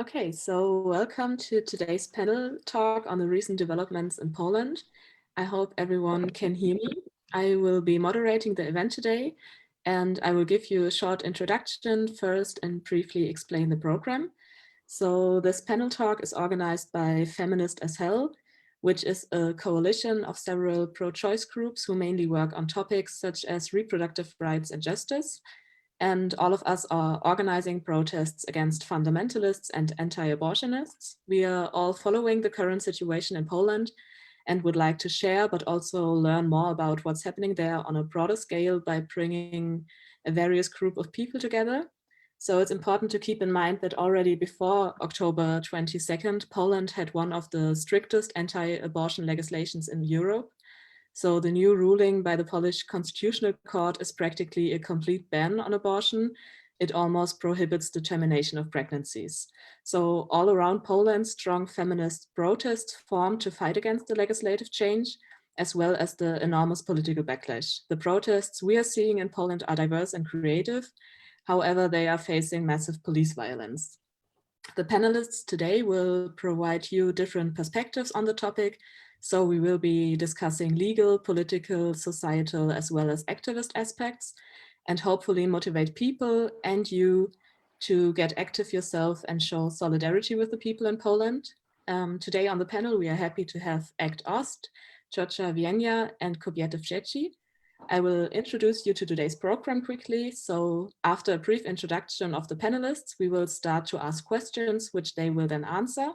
Okay, so welcome to today's panel talk on the recent developments in Poland. I hope everyone can hear me. I will be moderating the event today, and I will give you a short introduction first and briefly explain the program. So this panel talk is organized by FeministAsHell, which is a coalition of several pro-choice groups who mainly work on topics such as reproductive rights and justice. And all of us are organizing protests against fundamentalists and anti-abortionists. We are all following the current situation in Poland and would like to share, but also learn more about what's happening there on a broader scale by bringing a various group of people together. So it's important to keep in mind that already before October 22nd, Poland had one of the strictest anti-abortion legislations in Europe. So the new ruling by the Polish Constitutional Court is practically a complete ban on abortion. It almost prohibits the termination of pregnancies. So all around Poland, strong feminist protests formed to fight against the legislative change, as well as the enormous political backlash. The protests we are seeing in Poland are diverse and creative. However, they are facing massive police violence. The panelists today will provide you different perspectives on the topic. So we will be discussing legal, political, societal, as well as activist aspects, and hopefully motivate people and you to get active yourself and show solidarity with the people in Poland. Today on the panel, we are happy to have ACT OST, Ciocia Wienia, and Kobiety w Sieci. I will introduce you to today's program quickly. So after a brief introduction of the panelists, we will start to ask questions, which they will then answer.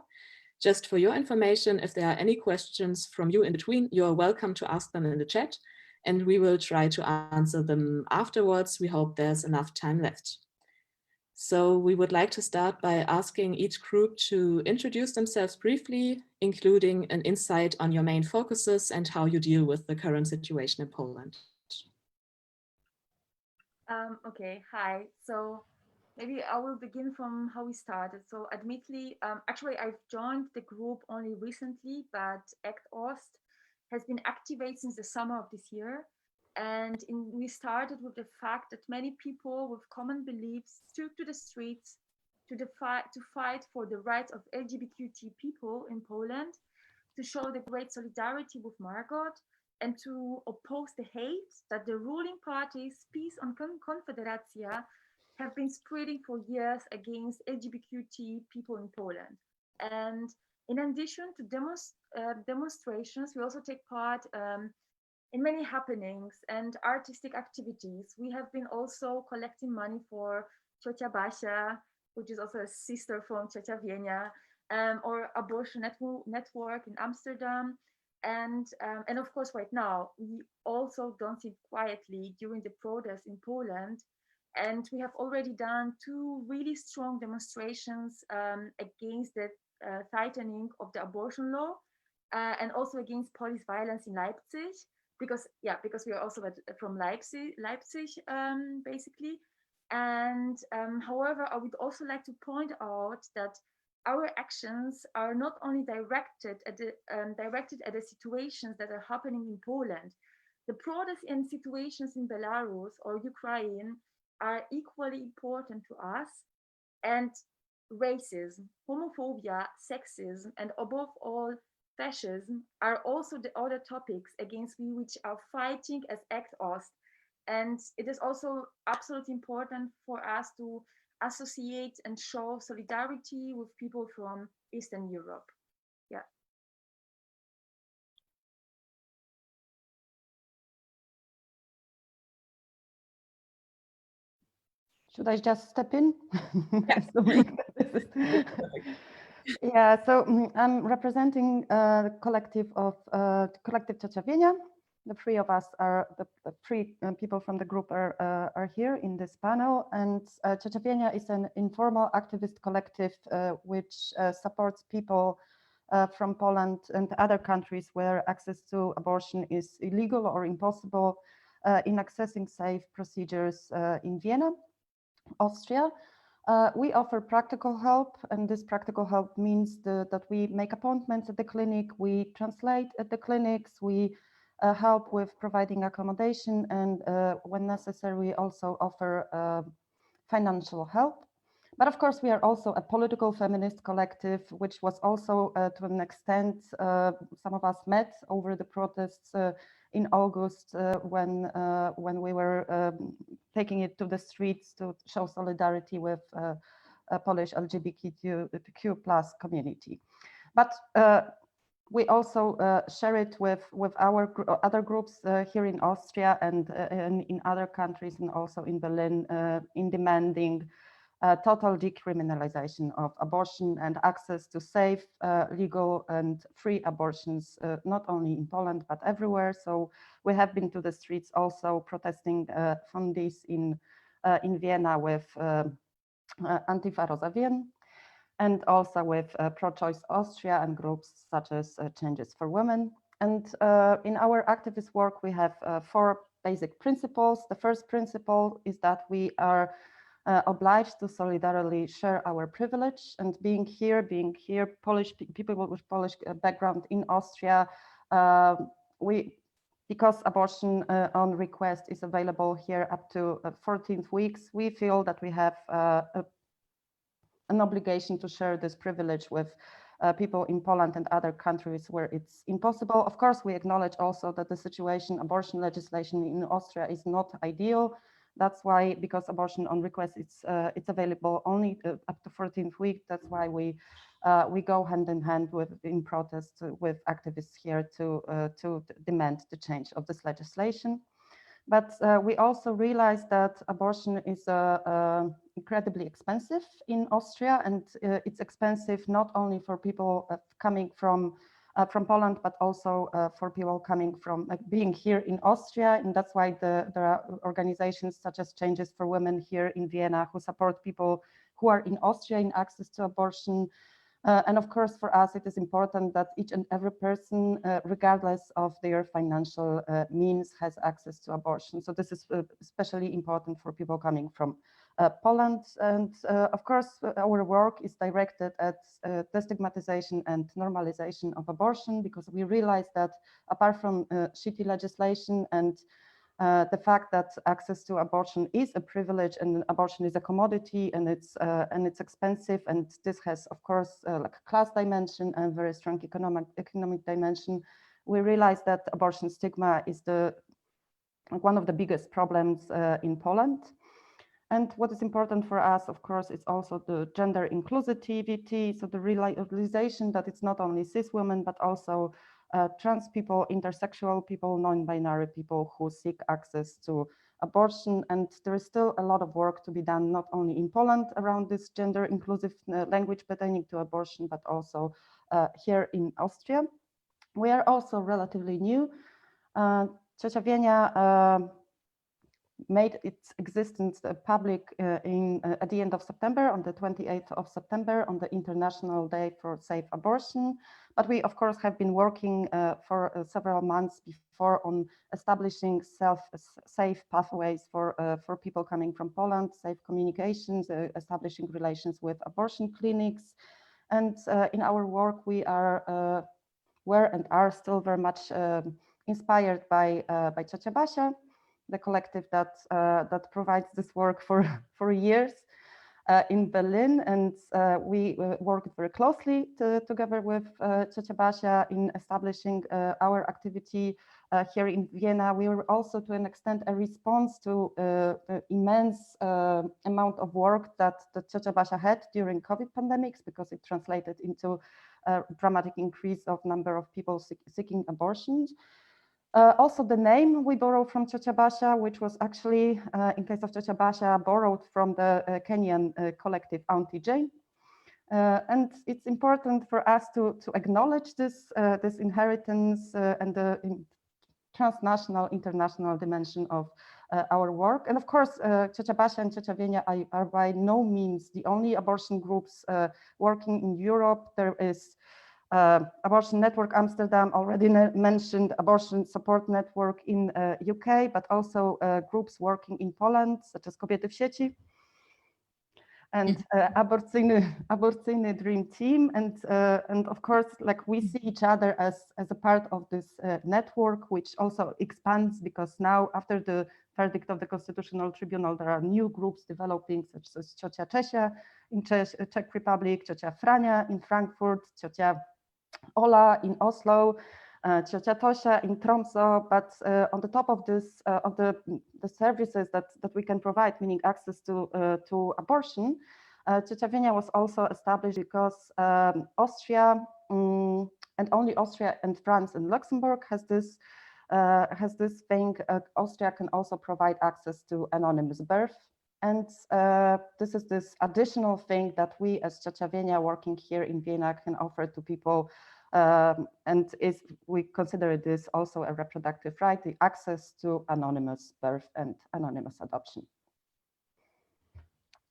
Just for your information, if there are any questions from you in between, you are welcome to ask them in the chat, and we will try to answer them afterwards. We hope there's enough time left. So we would like to start by asking each group to introduce themselves briefly, including an insight on your main focuses and how you deal with the current situation in Poland. Okay, hi. So maybe I will begin from how we started. So admittedly, actually I've joined the group only recently, but ACT OST has been activated since the summer of this year. And we started with the fact that many people with common beliefs took to the streets to fight for the rights of LGBTQ people in Poland, to show the great solidarity with Margot, and to oppose the hate that the ruling parties, PiS and Konfederacja, have been spreading for years against LGBTQ people in Poland. And in addition to demonstrations, we also take part in many happenings and artistic activities. We have been also collecting money for Ciocia Basia, which is also a sister from Ciocia Wienia, or Abortion Network in Amsterdam. And of course, right now, we also don't sit quietly during the protests in Poland. And we have already done two really strong demonstrations against the tightening of the abortion law, and also against police violence in Leipzig, because we are also from Leipzig, basically. And however, I would also like to point out that our actions are not only directed at the situations that are happening in Poland. The protests and situations in Belarus or Ukraine are equally important to us, and racism, homophobia, sexism, and above all, fascism are also the other topics against which are fighting as ACT OST. And it is also absolutely important for us to associate and show solidarity with people from Eastern Europe. Yeah. Should I just step in? Yeah. Yeah, so I'm representing the collective of Collective Ciocia Wienia. The three of us are the three people from the group are here in this panel, and Ciocia Wienia is an informal activist collective which supports people from Poland and other countries where access to abortion is illegal or impossible in accessing safe procedures in Vienna, Austria. We offer practical help, and this practical help means that we make appointments at the clinic, we translate at the clinics, we help with providing accommodation, and when necessary, we also offer financial help. But of course, we are also a political feminist collective, which was also, to an extent, some of us met over the protests in August when we were taking it to the streets to show solidarity with a Polish LGBTQ plus community. But we also share it with our other groups here in Austria and in other countries, and also in Berlin, in demanding total decriminalization of abortion and access to safe, legal and free abortions, not only in Poland, but everywhere. So we have been to the streets also protesting from this in Vienna with Antifa Rosa Wien, and also with Pro-Choice Austria and groups such as Changes for Women. And in our activist work, we have 4 basic principles. The first principle is that we are obliged to solidarily share our privilege, and being here, Polish people with Polish background in Austria, because abortion on request is available here up to 14th weeks, we feel that we have an obligation to share this privilege with people in Poland and other countries where it's impossible. Of course, we acknowledge also that the situation, abortion legislation in Austria is not ideal. That's why, because abortion on request, it's available only up to 14th week. That's why we go hand in hand in protest with activists here to demand the change of this legislation. But we also realize that abortion is incredibly expensive in Austria, and it's expensive not only for people coming from Poland, but also for people coming from being here in Austria. And that's why there are organizations such as Changes for Women here in Vienna who support people who are in Austria in access to abortion. And of course, for us, it is important that each and every person, regardless of their financial means, has access to abortion. So this is especially important for people coming from Poland. And of course, our work is directed at destigmatization and normalization of abortion, because we realize that apart from shitty legislation and the fact that access to abortion is a privilege and abortion is a commodity, and it's expensive, and this has, of course, like a class dimension and very strong economic dimension. We realize that abortion stigma is one of the biggest problems in Poland. And what is important for us, of course, is also the gender inclusivity, so the realization that it's not only cis women, but also trans people, intersexual people, non-binary people who seek access to abortion. And there is still a lot of work to be done, not only in Poland around this gender inclusive language pertaining to abortion, but also here in Austria. We are also relatively new. Trzecia Wienia made its existence public at the end of September, on the 28th of September, on the International Day for Safe Abortion. But we, of course, have been working for several months before on establishing safe pathways for people coming from Poland, safe communications, establishing relations with abortion clinics. And in our work, we were and are still very much inspired by Ciocia Basia, the collective that provides this work for years in Berlin. And we worked very closely together with Ciocia Basia in establishing our activity here in Vienna. We were also, to an extent, a response to the immense amount of work that the Ciocia Basia had during COVID pandemics, because it translated into a dramatic increase of number of people seeking abortions. Also, the name we borrowed from Ciocia Basia, which was actually, in case of Ciocia Basia, borrowed from the Kenyan collective Anti-J. And it's important for us to acknowledge this inheritance and the transnational, international dimension of our work. And of course, Ciocia Basia and Trzecia Wienia are by no means the only abortion groups working in Europe. There is Abortion Network Amsterdam, already mentioned, Abortion Support Network in UK, but also groups working in Poland, such as Kobiety w sieci. and aborcyjny dream team, and of course, like, we see each other as a part of this network, which also expands, because now, after the verdict of the Constitutional Tribunal, there are new groups developing, such as Ciocia Czesia in Czech Republic, Ciocia Frania in Frankfurt, Ciocia Ola in Oslo, Ciocia Tosia in Tromsø. But on the top of this, of the services that we can provide, meaning access to abortion, Ciocia Wienia was also established because Austria, and only Austria and France and Luxembourg has this thing. Austria can also provide access to anonymous birth. And this is this additional thing that we as Ciocia Wienia working here in Vienna can offer to people. And we consider this also a reproductive right, the access to anonymous birth and anonymous adoption.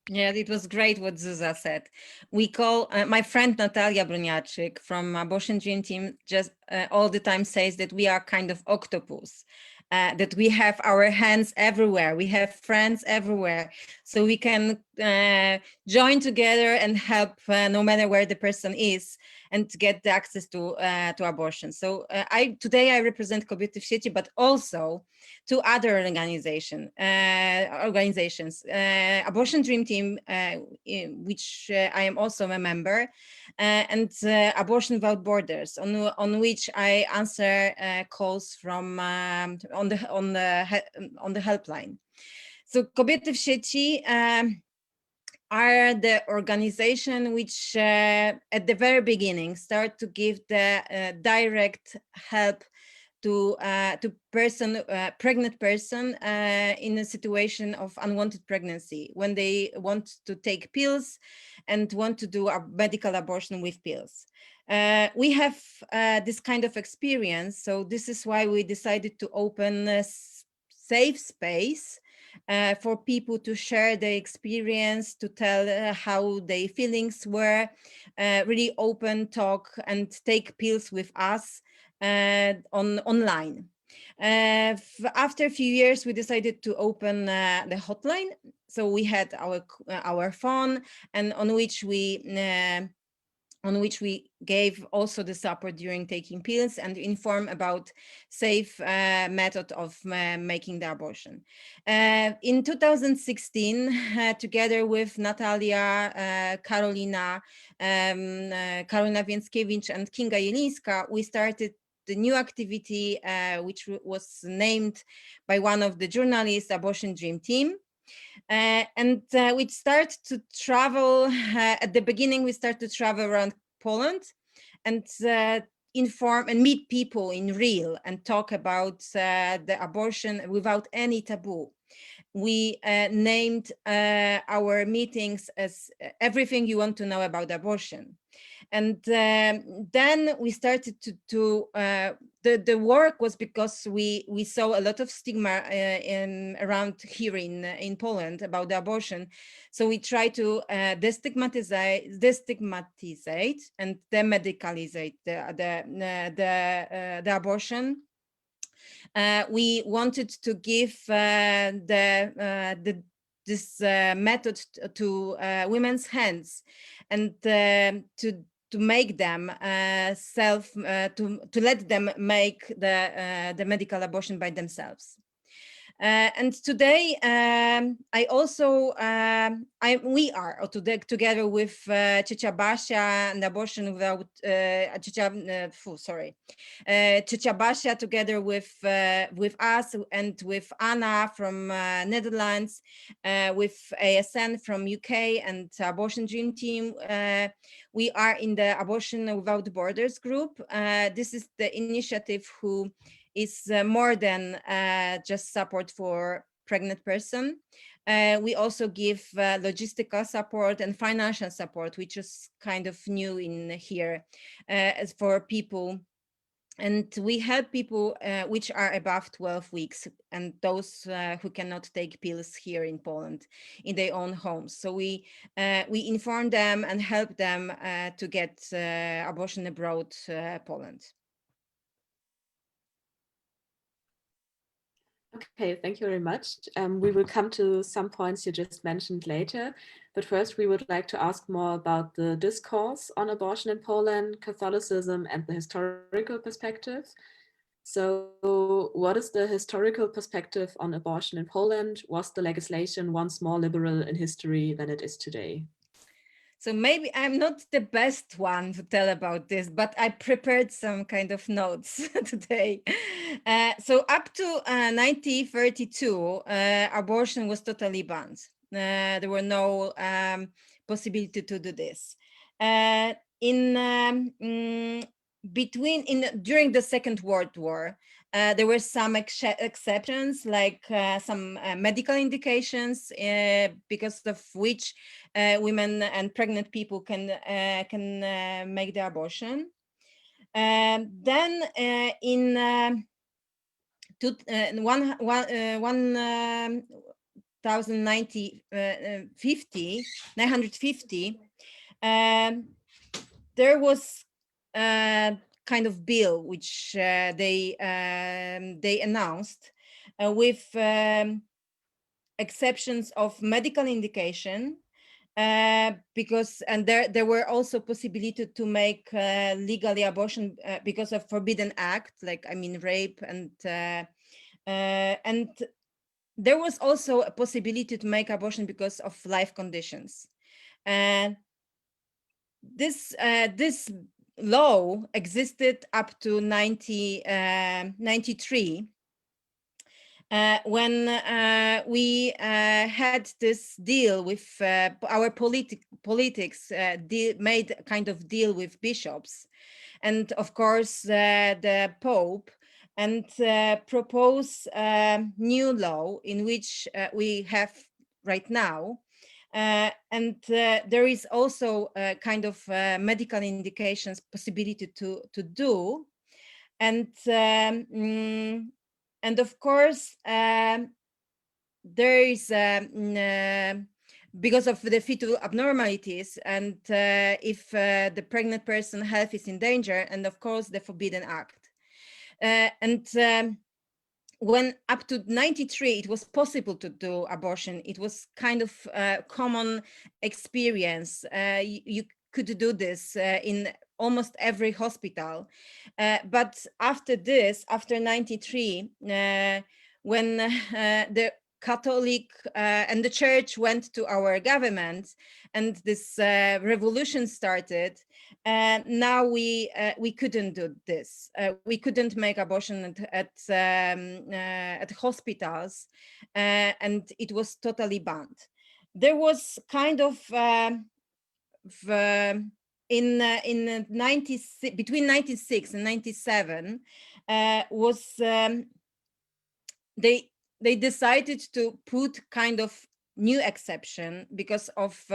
Yeah, it was great what Zuza said. We call, my friend Natalia Bruniaczyk from Abortion Dream Team just all the time says that we are kind of octopus. That we have our hands everywhere, we have friends everywhere, so we can join together and help no matter where the person is, and get the access to abortion. So today I represent Kobiety w sieci, but also two other organizations. Abortion Dream Team, which I am also a member, and Abortion Without Borders, on which I answer calls from on the helpline. So Kobiety w sieci are the organization which at the very beginning start to give the direct help to pregnant person in a situation of unwanted pregnancy, when they want to take pills and want to do a medical abortion with pills. We have this kind of experience, so this is why we decided to open a safe space for people to share their experience, to tell how their feelings were, really open talk and take pills with us online. After a few years, we decided to open the hotline. So we had our phone, and on which we gave also the support during taking pills and inform about safe method of making the abortion. In 2016, together with Natalia, Karolina Więckiewicz and Kinga Jelińska, we started the new activity, which was named by one of the journalists, Abortion Dream Team. And we start to travel, at the beginning we start to travel around Poland and inform and meet people in real and talk about the abortion without any taboo. We named our meetings as everything you want to know about abortion. And then we started to the work was because we saw a lot of stigma around here in Poland about the abortion. So we try to destigmatize and demedicalize the abortion. We wanted to give this method to women's hands, and to make them to let them make the medical abortion by themselves. And today, I also we are together with Ciocia Basia and Abortion Without Ciocia Basia, together with us and with Anna from Netherlands, with ASN from UK and Abortion Dream Team. We are in the Abortion Without Borders group. This is the initiative who is more than just support for pregnant person. We also give logistical support and financial support, which is kind of new in here as for people. And we help people which are above 12 weeks and those who cannot take pills here in Poland in their own homes. So we inform them and help them to get abortion abroad Poland. Okay, thank you very much. We will come to some points you just mentioned later, But first, we would like to ask more about the discourse on abortion in Poland, Catholicism, and the historical perspective. So what is the historical perspective on abortion in Poland? Was the legislation once more liberal in history than it is today? So maybe I'm not the best one to tell about this, but I prepared some kind of notes today. So up to 1932, abortion was totally banned. There were no possibility to do this. During the Second World War, there were some exceptions, like some medical indications, because of which women and pregnant people can make the abortion. Then in 1950, there was a kind of bill which they announced with exceptions of medical indication, because there were also possibility to make legally abortion because of forbidden act, like rape, and there was also a possibility to make abortion because of life conditions. And this law existed up to 1993, when we had this deal with our politics, made a kind of deal with bishops, and of course the Pope, and propose a new law in which we have right now. And there is also a kind of medical indications possibility to do. And of course, there is because of the fetal abnormalities, and if the pregnant person's health is in danger, and of course the Forbidden Act. When up to 93 it was possible to do abortion, it was kind of common experience. You could do this in almost every hospital. But after this, after 93, when the Catholic and the church went to our government, and this revolution started, now we couldn't do this. We couldn't make abortion at hospitals, and it was totally banned. There was kind of in 96, between 96 and 97, was they decided to put kind of new exception because of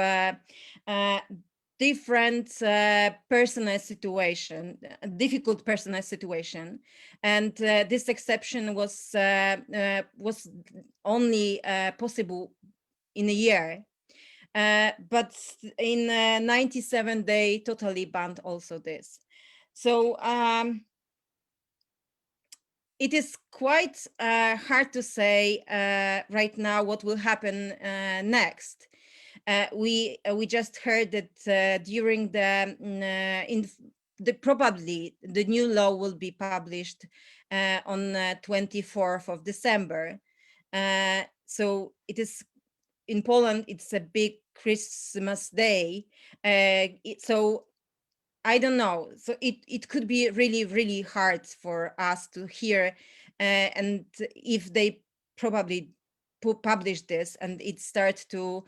different personal situation, difficult personal situation, and this exception was only possible in a year. But in 97 they totally banned also this. So it is quite hard to say right now what will happen next. We just heard that during probably the new law will be published on 24th of December. So it is in Poland. It's a big Christmas day. So I don't know. So it could be really, really hard for us to hear, and if they probably publish this and it starts to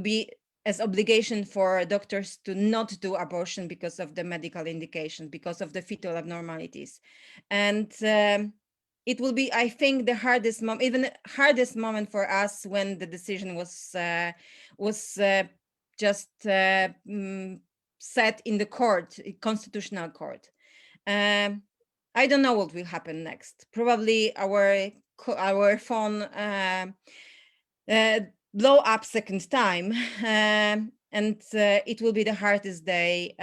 be as obligation for doctors to not do abortion because of the medical indication, because of the fetal abnormalities. And it will be, I think, the hardest moment, even hardest moment for us, when the decision was just set in the court, constitutional court. I don't know what will happen next. Probably our phone blow up second time, and it will be the hardest day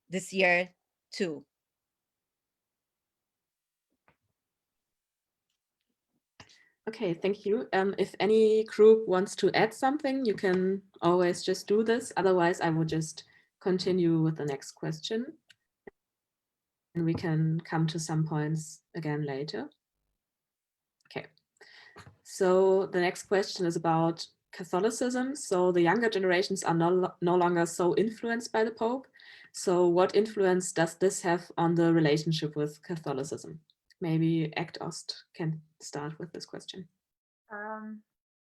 this year too. Okay, thank you. If any group wants to add something, you can always just do this. Otherwise, I would just continue with the next question. And we can come to some points again later. Okay. So the next question is about Catholicism. So the younger generations are no longer so influenced by the Pope. So what influence does this have on the relationship with Catholicism? Maybe Act Ost can start with this question.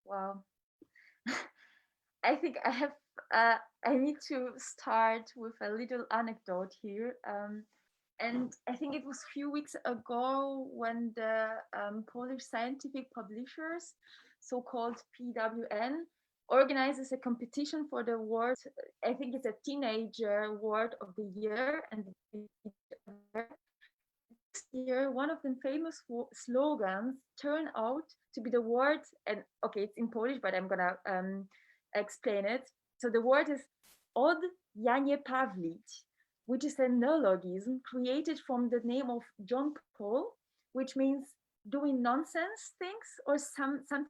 Well, I think I need to start with a little anecdote here. And I think it was a few weeks ago when the Polish scientific publishers, so-called PWN, organizes a competition for the award. I think it's a teenager award of the year. And this year, one of the famous slogans turned out to be the word, and okay, it's in Polish, but I'm gonna explain it. So the word is Od Janie Pawlić, which is a neologism created from the name of John Paul, which means doing nonsense things or something.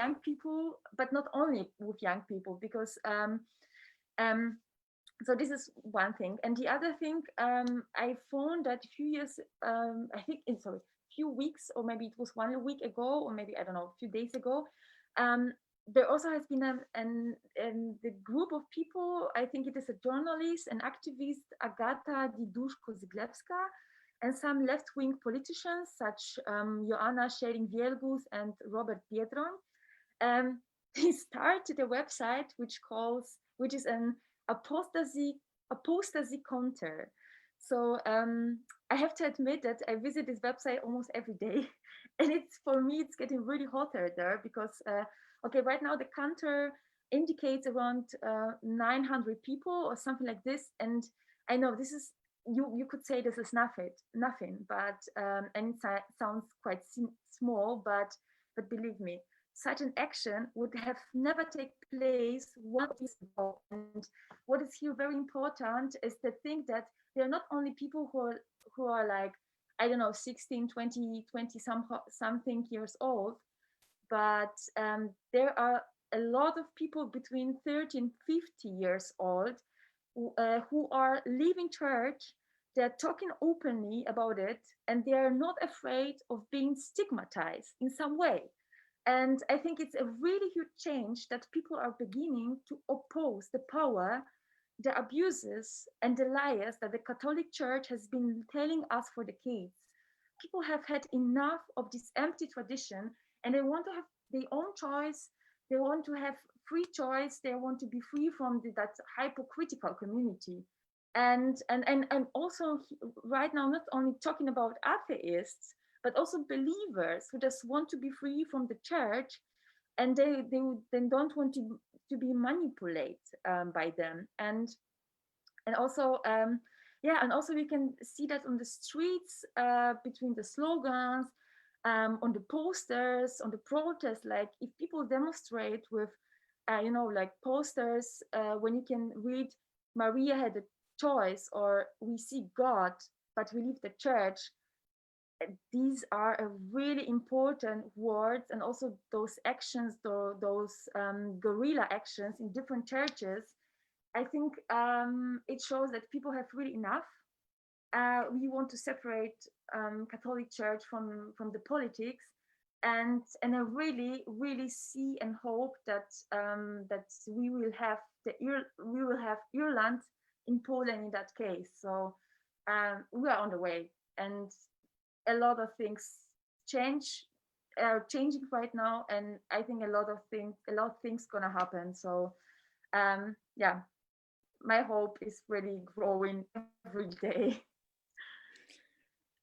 Young people, but not only with young people, because so this is one thing. And the other thing, I found that a few years, I think, sorry, few weeks, or maybe it was 1 week ago, or maybe, I don't know, a few days ago, there also has been the group of people, I think it is a journalist, an activist, Agata Diduszko-Zyglewska, and some left-wing politicians, such Joanna Schering-Wielgus and Robert Biedroń. He started a website which is an apostasy counter. So I have to admit that I visit this website almost every day, and for me it's getting really hotter there because okay, right now the counter indicates around 900 people or something like this, and I know this is you could say this is nothing, but and it sounds quite small, but believe me, such an action would have never taken place 1 year ago. And what is here very important is to think that there are not only people who are like, I don't know, 16, 20 something years old, but there are a lot of people between 30 and 50 years old who are leaving church. They're talking openly about it, and they are not afraid of being stigmatized in some way. And I think it's a really huge change that people are beginning to oppose the power, the abuses, and the lies that the Catholic Church has been telling us for decades. People have had enough of this empty tradition, and they want to have their own choice. They want to have free choice. They want to be free from that hypocritical community. And also right now, not only talking about atheists, but also believers who just want to be free from the church, and they then don't want to be manipulated by them. And also yeah, and also we can see that on the streets, between the slogans, on the posters, on the protests. Like if people demonstrate with like posters, when you can read Maria had a choice, or we see God but we leave the church, these are a really important words. And also those actions, those guerrilla actions in different churches, I think it shows that people have really enough. We want to separate Catholic Church from the politics, and I really see and hope that that we will have Ireland in Poland in that case. So we are on the way, and a lot of things are changing right now, and I think a lot of things gonna happen. So yeah, my hope is really growing every day.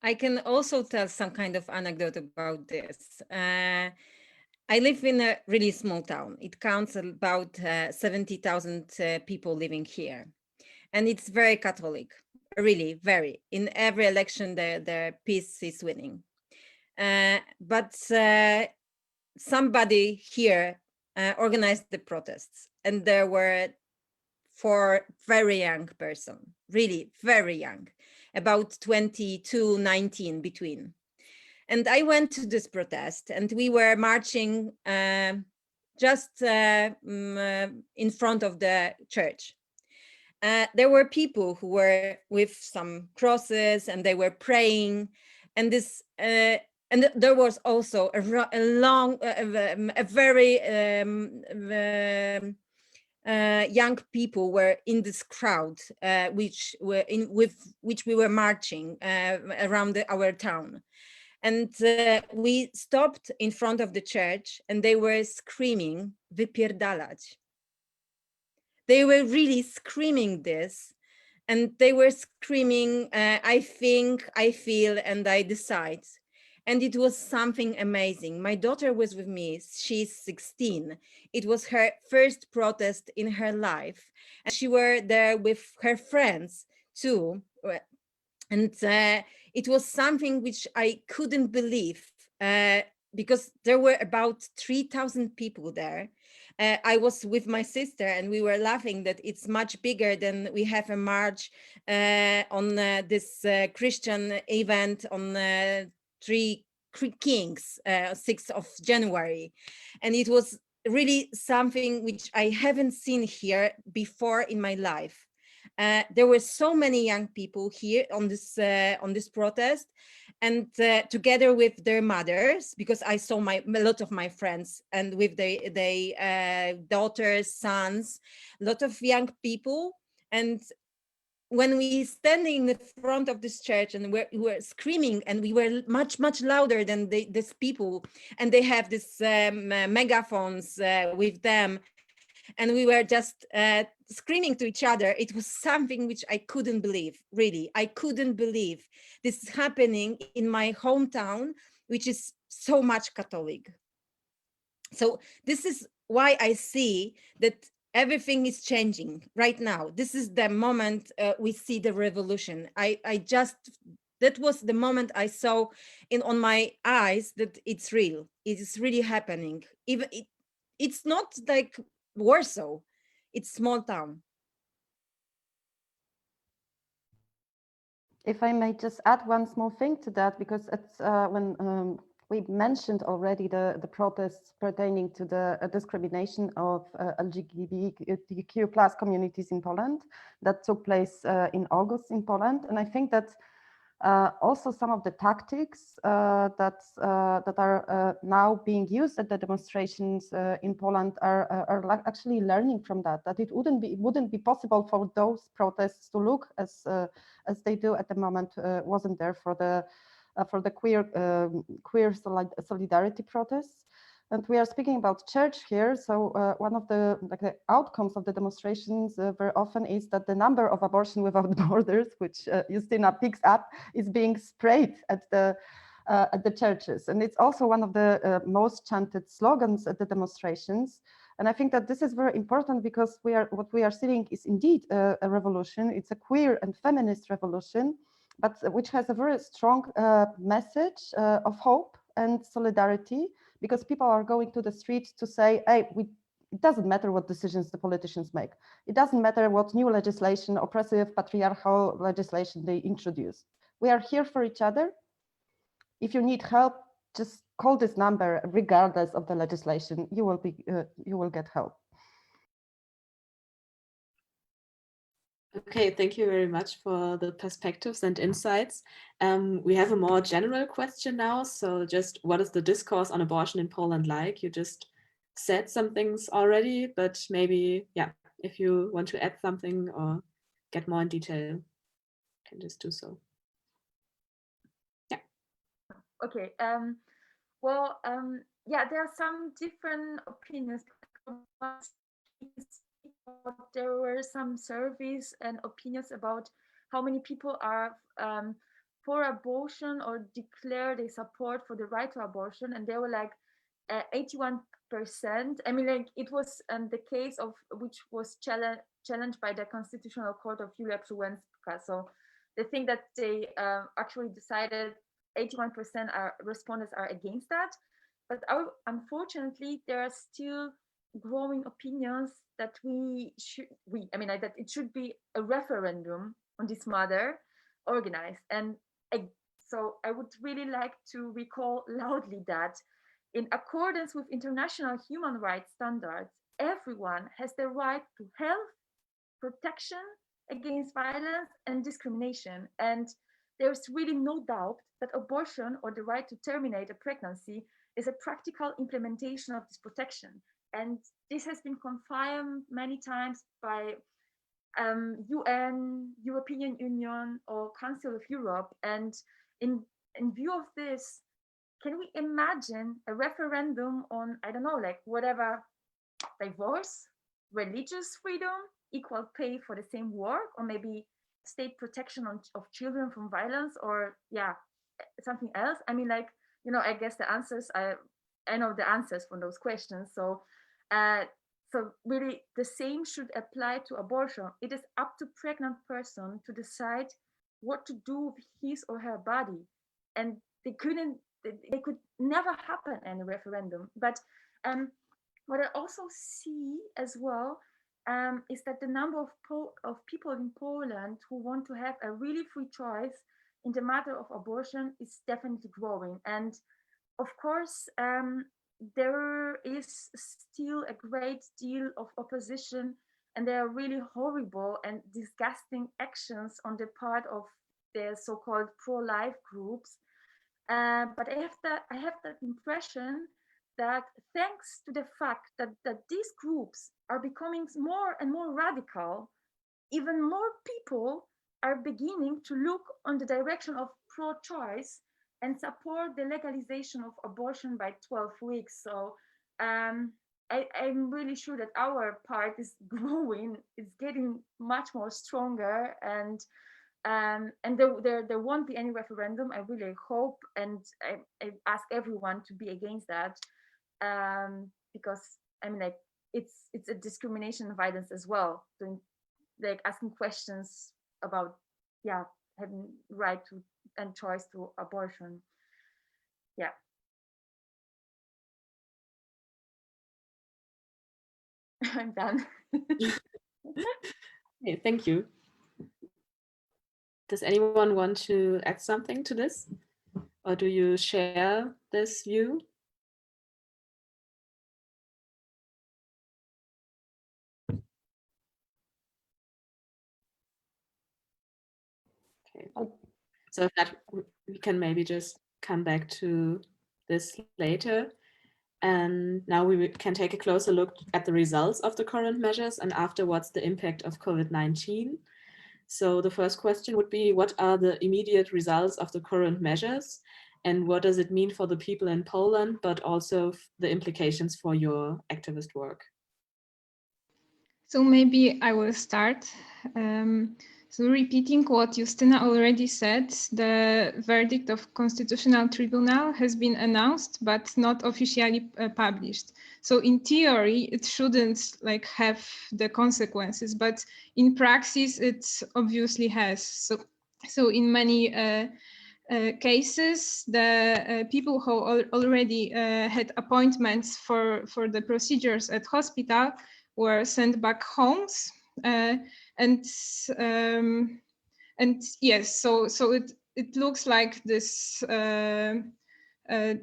I can also tell some kind of anecdote about this. I live in a really small town. It counts about 70,000 people living here. And it's very Catholic, really, very. In every election, the peace is winning. But somebody here organized the protests, and there were for very young person, really very young, about 22, 19 between. And I went to this protest, and we were marching just in front of the church. There were people who were with some crosses, and they were praying, and this and there was also a very young people were in this crowd, which we were marching around our town. And we stopped in front of the church, and they were screaming, "Wypierdalać." They were really screaming this, and they were screaming, "I think, I feel, and I decide." And it was something amazing. My daughter was with me. She's 16. It was her first protest in her life. And she were there with her friends too. And it was something which I couldn't believe, because there were about 3,000 people there. I was with my sister, and we were laughing that it's much bigger than we have a march on this Christian event on Three Kings, 6th of January. And it was really something which I haven't seen here before in my life. There were so many young people here on this protest, and together with their mothers, because I saw a lot of my friends, and with their daughters, sons, a lot of young people. And when we standing in the front of this church, and we were screaming, and we were much louder than these people, and they have this megaphones with them, and we were just screaming to each other. It was something which I couldn't believe, really. I couldn't believe this is happening in my hometown, which is so much Catholic. So this is why I see that everything is changing right now. This is the moment we see the revolution. That was the moment I saw on my eyes that it's real. It is really happening. Even it's not like Warsaw, it's small town. If I may just add one small thing to that, because it's when we mentioned already the protests pertaining to the discrimination of LGBTQ plus communities in Poland that took place in August in Poland. And I think that also some of the tactics that are now being used at the demonstrations in Poland are actually learning from that it wouldn't be possible for those protests to look as they do at the moment, wasn't there for the queer solidarity protests. And we are speaking about church here. So one of the outcomes of the demonstrations very often is that the number of abortion without borders, which Justina picks up, is being sprayed at the churches. And it's also one of the most chanted slogans at the demonstrations. And I think that this is very important, because what we are seeing is indeed a revolution. It's a queer and feminist revolution, but which has a very strong message of hope and solidarity, because people are going to the streets to say, hey, it doesn't matter what decisions the politicians make. It doesn't matter what new legislation, oppressive, patriarchal legislation they introduce. We are here for each other. If you need help, just call this number, regardless of the legislation. You will get help. Okay, thank you very much for the perspectives and insights. We have a more general question now. So just what is the discourse on abortion in Poland like? You just said some things already, but maybe, yeah, if you want to add something or get more in detail, you can just do so. Yeah. Okay. Yeah, there are some different opinions. There were some surveys and opinions about how many people are for abortion or declare their support for the right to abortion, and they were like 81%. I mean, like, it was the case of which was challenged by the Constitutional Court of Julia Przyłębska. So the thing that they actually decided 81% respondents are against that. But unfortunately, there are still growing opinions that that it should be a referendum on this matter organized. And so I would really like to recall loudly that in accordance with international human rights standards, everyone has the right to health, protection against violence and discrimination. And there's really no doubt that abortion or the right to terminate a pregnancy is a practical implementation of this protection. And this has been confirmed many times by UN, European Union, or Council of Europe. And in view of this, can we imagine a referendum on, I don't know, like whatever, divorce, religious freedom, equal pay for the same work, or maybe state protection of children from violence, or something else? I mean, like, I guess the answers, I know the answers from those questions. So really the same should apply to abortion. It is up to pregnant person to decide what to do with his or her body. And they could never happen in a referendum. But what I also see as well is that the number of people in Poland who want to have a really free choice in the matter of abortion is definitely growing. And of course, there is still a great deal of opposition, and there are really horrible and disgusting actions on the part of the so-called pro-life groups. But I have that impression that thanks to the fact that these groups are becoming more and more radical, even more people are beginning to look on the direction of pro-choice and support the legalization of abortion by 12 weeks. So I'm really sure that our part is growing, it's getting much more stronger, and there won't be any referendum. I really hope, and I ask everyone to be against that, because I mean, like, it's a discrimination and violence as well, doing, like, asking questions about having right to and choice to abortion. I'm done. Okay, thank you. Does anyone want to add something to this? Or do you share this view? Okay. So that we can maybe just come back to this later. And now we can take a closer look at the results of the current measures and afterwards the impact of COVID-19. So the first question would be, what are the immediate results of the current measures? And what does it mean for the people in Poland, but also the implications for your activist work? So maybe I will start. So repeating what Justyna already said, the verdict of Constitutional Tribunal has been announced, but not officially published. So in theory, it shouldn't like have the consequences, but in practice, it obviously has. So in many cases, the people who already had appointments for the procedures at hospital were sent back homes, and yes, so it looks like this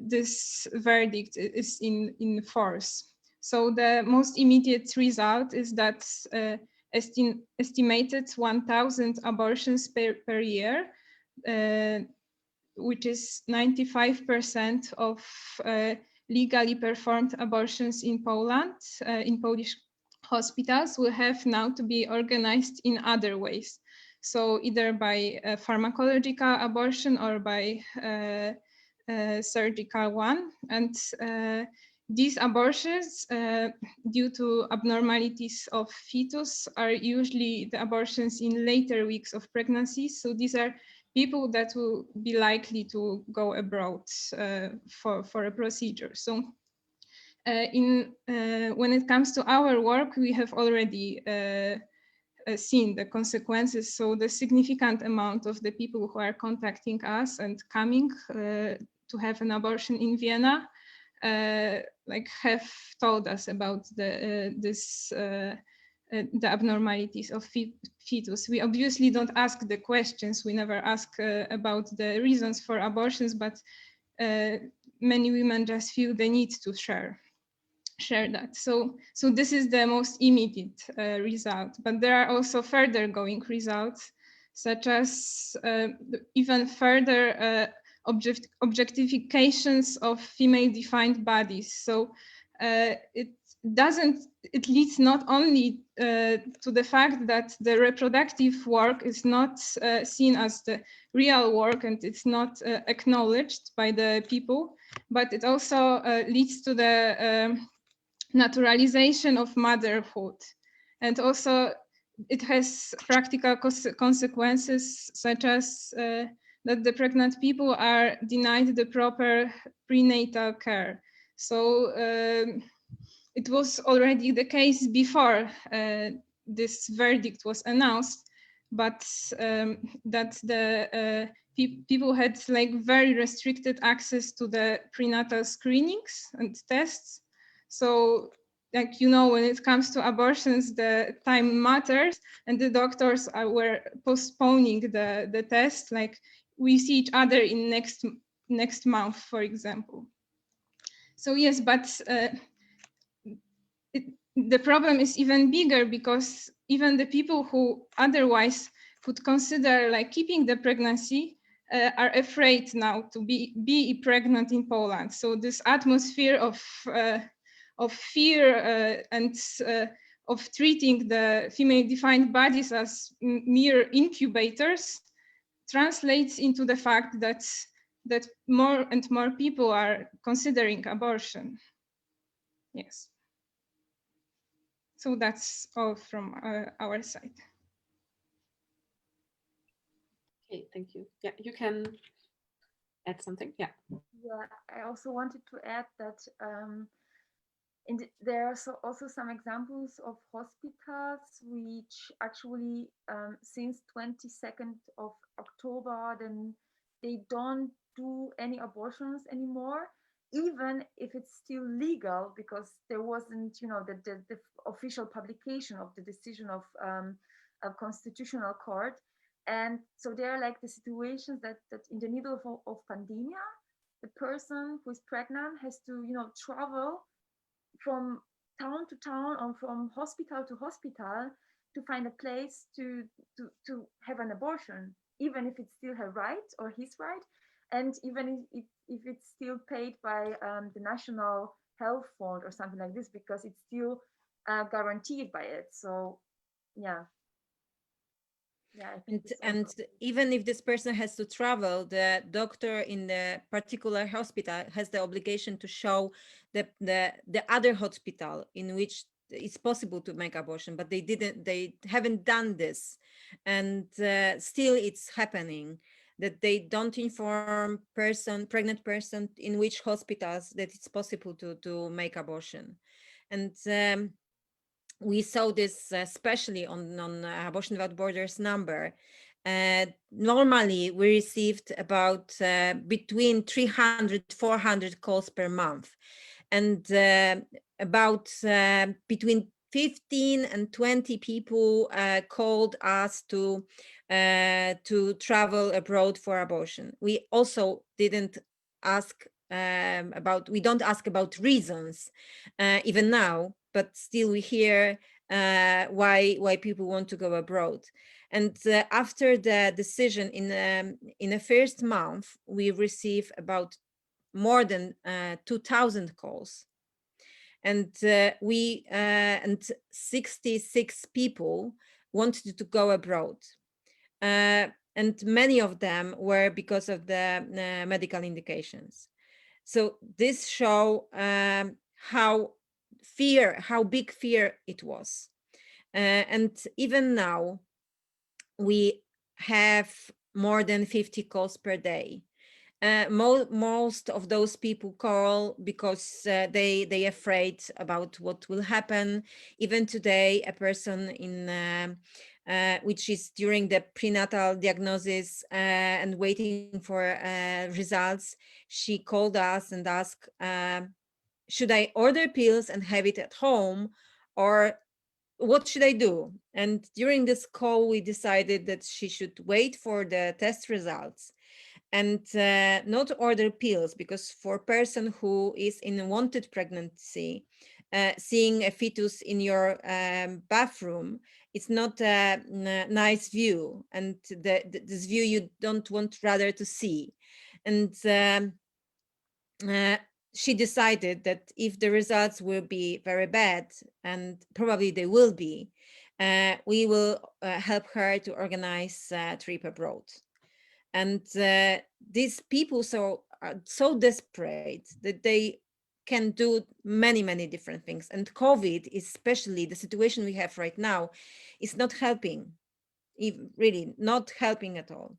this verdict is in force. So the most immediate result is that estimated 1,000 abortions per year, which is 95% of legally performed abortions in Poland, in Polish hospitals, will have now to be organized in other ways. So either by pharmacological abortion or by surgical one. And these abortions, due to abnormalities of fetus, are usually the abortions in later weeks of pregnancy. So these are people that will be likely to go abroad for a procedure. So when it comes to our work, we have already seen the consequences. So the significant amount of the people who are contacting us and coming to have an abortion in Vienna like have told us about the the abnormalities of fetus. We obviously don't ask the questions. We never ask about the reasons for abortions, but many women just feel the need to share that. So this is the most immediate result, but there are also further going results, such as even further objectifications of female defined bodies. So it leads not only to the fact that the reproductive work is not seen as the real work and it's not acknowledged by the people, but it also leads to the naturalization of motherhood. And also it has practical consequences, such as that the pregnant people are denied the proper prenatal care. So it was already the case before this verdict was announced, but that the people had like very restricted access to the prenatal screenings and tests. So, like, you know, when it comes to abortions, the time matters, and the doctors were postponing the test. Like, we see each other in next month, for example. So yes, but the problem is even bigger, because even the people who otherwise would consider like keeping the pregnancy are afraid now to be pregnant in Poland. So this atmosphere of fear and of treating the female-defined bodies as mere incubators translates into the fact that more and more people are considering abortion. Yes. So that's all from our side. Okay, thank you. Yeah, you can add something. Yeah. Yeah, I also wanted to add that there are also some examples of hospitals which actually since 22nd of October, then they don't do any abortions anymore, even if it's still legal, because there wasn't, you know, the official publication of the decision of a constitutional court. And so there are like the situations that in the middle of pandemic, the person who is pregnant has to, you know, travel from town to town or from hospital to hospital to find a place to have an abortion, even if it's still her right or his right, and even if it's still paid by the National Health Fund or something like this, because it's still guaranteed by it. So yeah. Yeah, I think and even if this person has to travel, the doctor in the particular hospital has the obligation to show the other hospital in which it's possible to make abortion, but they haven't done this, and still it's happening that they don't inform pregnant person in which hospitals that it's possible to make abortion. And we saw this especially on Abortion Without Borders number. Normally, we received about between 300-400 calls per month, and about between 15 and 20 people called us to travel abroad for abortion. We also didn't ask we don't ask about reasons even now, but still we hear why people want to go abroad. And after the decision in the first month, we receive about more than 2,000 calls, and and 66 people wanted to go abroad, and many of them were because of the medical indications. So this show how big fear it was. And even now, we have more than 50 calls per day. Most of those people call because they afraid about what will happen. Even today, a person in which is during the prenatal diagnosis and waiting for results, she called us and asked, should I order pills and have it at home, or what should I do? And during this call, we decided that she should wait for the test results and not order pills, because for a person who is in a wanted pregnancy, seeing a fetus in your bathroom, it's not a nice view, and this view you don't want rather to see. And she decided that if the results will be very bad, and probably they will be, we will help her to organize a trip abroad. And these people are so desperate that they can do many, many different things. And COVID, especially the situation we have right now, is not helping, really not helping at all.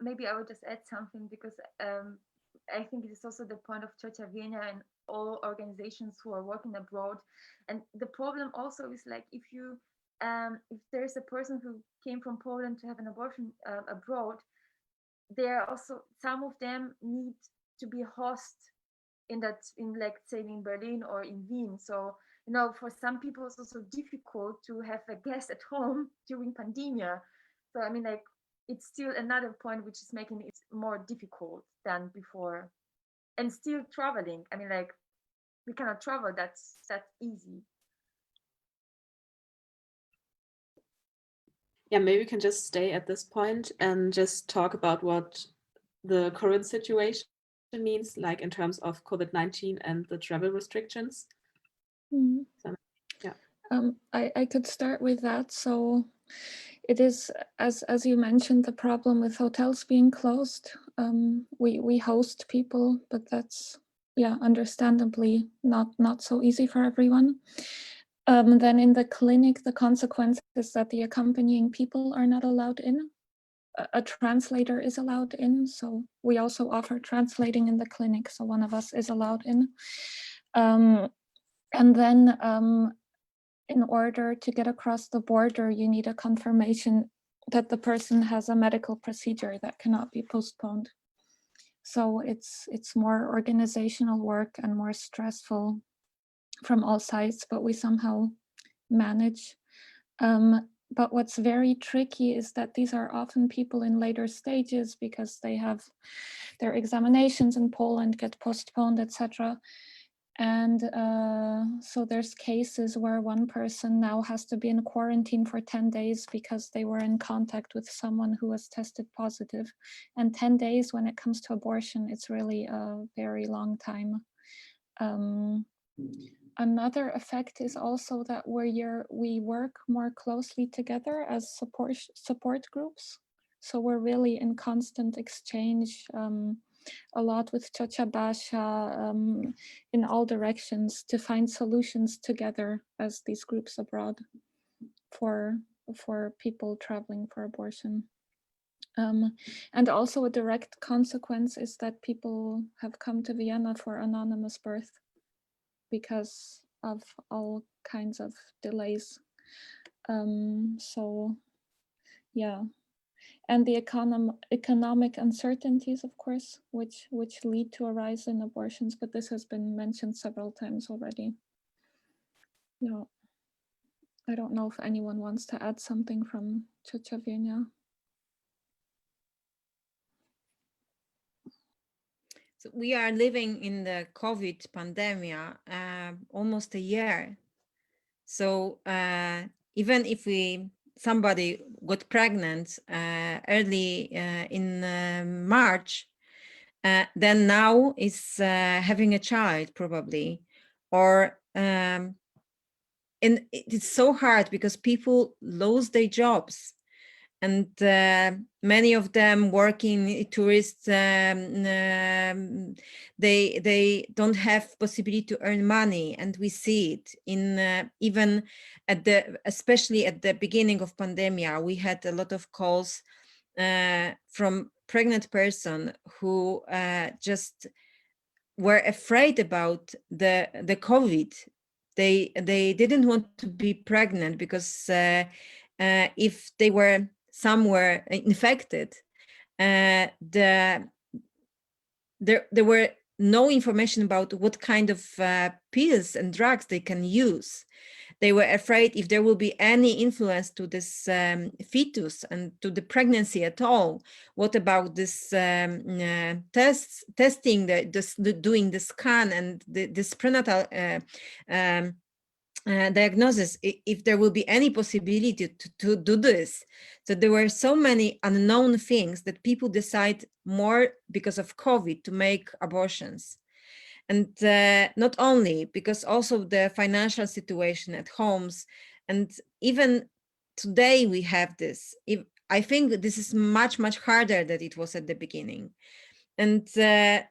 Maybe I would just add something, because I think it is also the point of Churchavenia and all organizations who are working abroad. And the problem also is, like, if there's a person who came from Poland to have an abortion abroad, there are also some of them need to be host like say in Berlin or in Wien. So for some people it's also difficult to have a guest at home during pandemia. So I mean, like, it's still another point which is making it more difficult than before. And still traveling, I mean, like, we cannot travel that's easy. Yeah, maybe we can just stay at this point and just talk about what the current situation means, like in terms of COVID-19 and the travel restrictions. Mhm. So, yeah. I could start with that. So it is, as you mentioned, the problem with hotels being closed. We host people, but that's, yeah, understandably not so easy for everyone. Then in the clinic, the consequence is that the accompanying people are not allowed in. A translator is allowed in, so we also offer translating in the clinic, so one of us is allowed in. And then in order to get across the border, you need a confirmation that the person has a medical procedure that cannot be postponed. So it's more organizational work and more stressful from all sides, but we somehow manage. But what's very tricky is that these are often people in later stages because they have their examinations in Poland get postponed, etc. And so there's cases where one person now has to be in quarantine for 10 days because they were in contact with someone who was tested positive. And 10 days when it comes to abortion, it's really a very long time. Another effect is also that we work more closely together as support groups. So we're really in constant exchange, a lot with Ciocia Basia, in all directions to find solutions together as these groups abroad for people traveling for abortion. And also a direct consequence is that people have come to Vienna for anonymous birth because of all kinds of delays. So yeah. And the economic uncertainties, of course, which lead to a rise in abortions, but this has been mentioned several times already. Yeah, I don't know if anyone wants to add something from Churchavenia. So we are living in the COVID pandemic almost a year. So even if somebody got pregnant early in March, then now is having a child probably, or and it's so hard because people lose their jobs, and many of them working tourists, they don't have possibility to earn money, and we see it in even especially at the beginning of pandemic. We had a lot of calls from pregnant person who just were afraid about the COVID. They didn't want to be pregnant because if they were somewhere infected, the there were no information about what kind of pills and drugs they can use. They were afraid if there will be any influence to this fetus and to the pregnancy at all. What about this testing, doing the scan and this prenatal diagnosis, if there will be any possibility to do this. So there were so many unknown things that people decide more because of COVID to make abortions. And not only, because also the financial situation at homes, and even today we have this. I think this is much, much harder than it was at the beginning. And this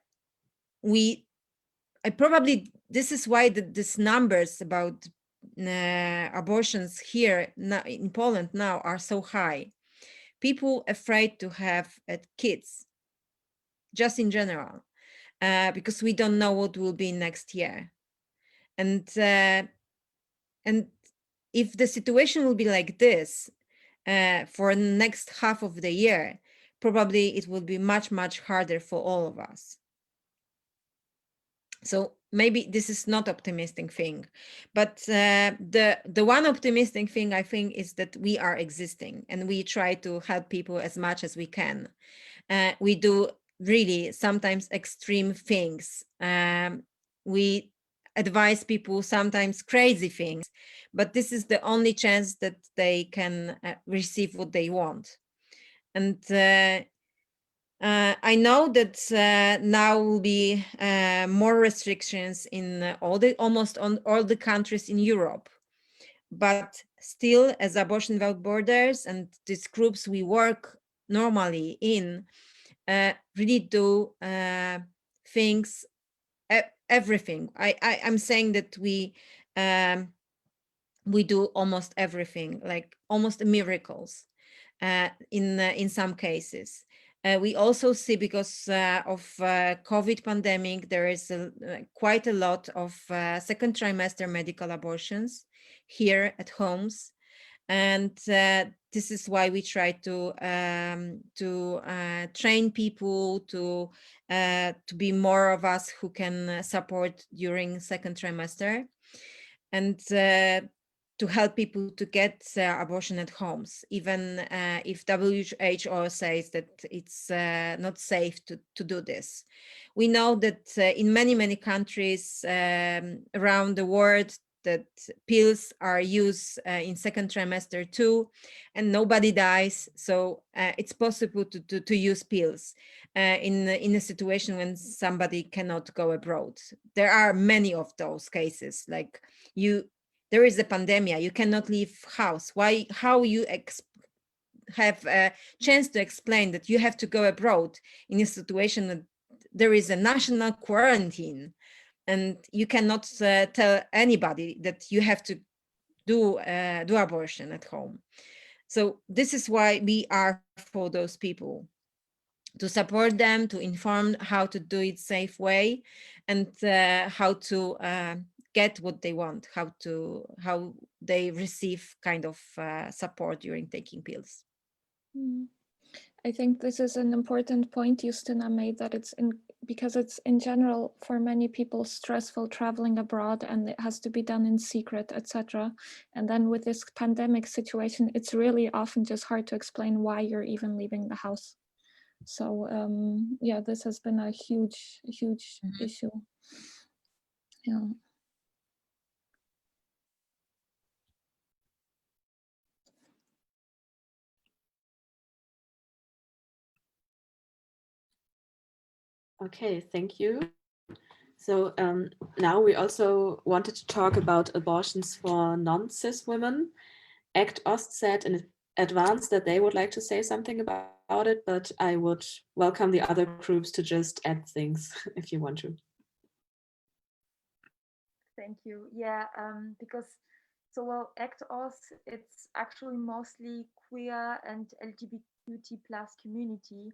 is why these numbers about abortions here in Poland now are so high. People afraid to have kids, just in general, because we don't know what will be next year. And if the situation will be like this for the next half of the year, probably it will be much, much harder for all of us. So maybe this is not optimistic thing, but the one optimistic thing I think is that we are existing and we try to help people as much as we can. We do really sometimes extreme things. We advise people sometimes crazy things, but this is the only chance that they can receive what they want. And I know that now will be more restrictions in almost on all the countries in Europe, but still, as Abortion Without Borders and these groups we work normally in, really do things, everything. I'm saying that we do almost everything, like almost miracles in some cases. We also see, because of COVID pandemic, there is quite a lot of second trimester medical abortions here at homes. And this is why we try to train people to be more of us who can support during second trimester, and to help people to get abortion at homes, even if WHO says that it's not safe to do this. We know that in many countries around the world, that pills are used in second trimester too, and nobody dies. So it's possible to use pills in a situation when somebody cannot go abroad. There are many of those cases, like there is a pandemic, you cannot leave house. How you have a chance to explain that you have to go abroad in a situation that there is a national quarantine, and you cannot tell anybody that you have to do abortion at home. So this is why we are for those people, to support them, to inform how to do it safe way, and how to get what they want, how they receive kind of support during taking pills. I think this is an important point Justina made, that because it's in general for many people stressful traveling abroad, and it has to be done in secret, etc. And then with this pandemic situation, it's really often just hard to explain why you're even leaving the house. So yeah, this has been a huge issue. Yeah. Okay, thank you. So now we also wanted to talk about abortions for non-cis women. ACT Ost said in advance that they would like to say something about it, but I would welcome the other groups to just add things if you want to. Thank you. Yeah, because ACT Ost, it's actually mostly queer and LGBT plus community.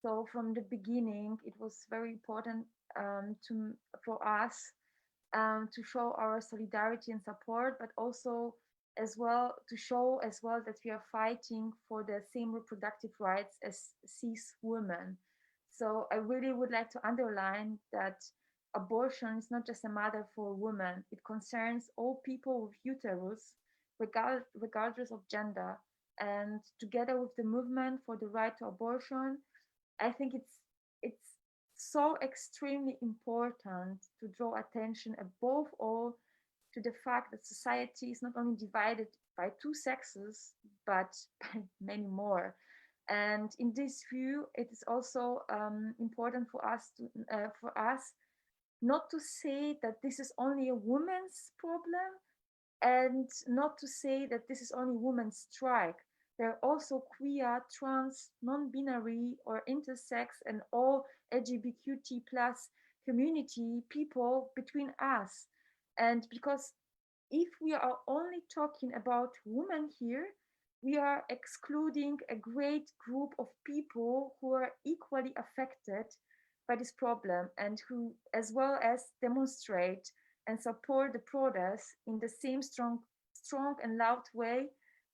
So from the beginning, it was very important for us to show our solidarity and support, but also as well to show as well that we are fighting for the same reproductive rights as cis women. So I really would like to underline that abortion is not just a matter for women. It concerns all people with uterus, regardless of gender. And together with the movement for the right to abortion, I think it's so extremely important to draw attention above all to the fact that society is not only divided by two sexes, but by many more. And in this view, it is also important for us not to say that this is only a woman's problem, and not to say that this is only women's strike. There are also queer, trans, non-binary, or intersex, and all LGBTQ plus community people between us. And because if we are only talking about women here, we are excluding a great group of people who are equally affected by this problem, and who as well as demonstrate and support the protest in the same strong and loud way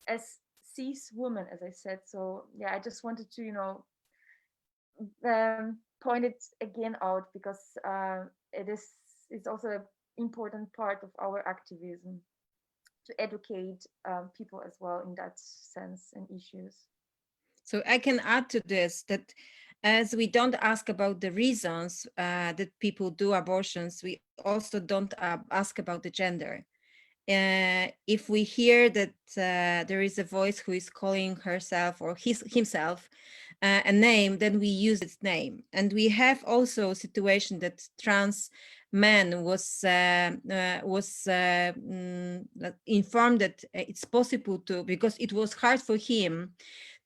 as cis women, as I said. So yeah, I just wanted to, point it again out, because it's also an important part of our activism to educate people as well in that sense and issues. So I can add to this that as we don't ask about the reasons that people do abortions, we also don't ask about the gender. If we hear that there is a voice who is calling herself or himself a name, then we use its name. And we have also a situation that trans man was informed that it's possible to, because it was hard for him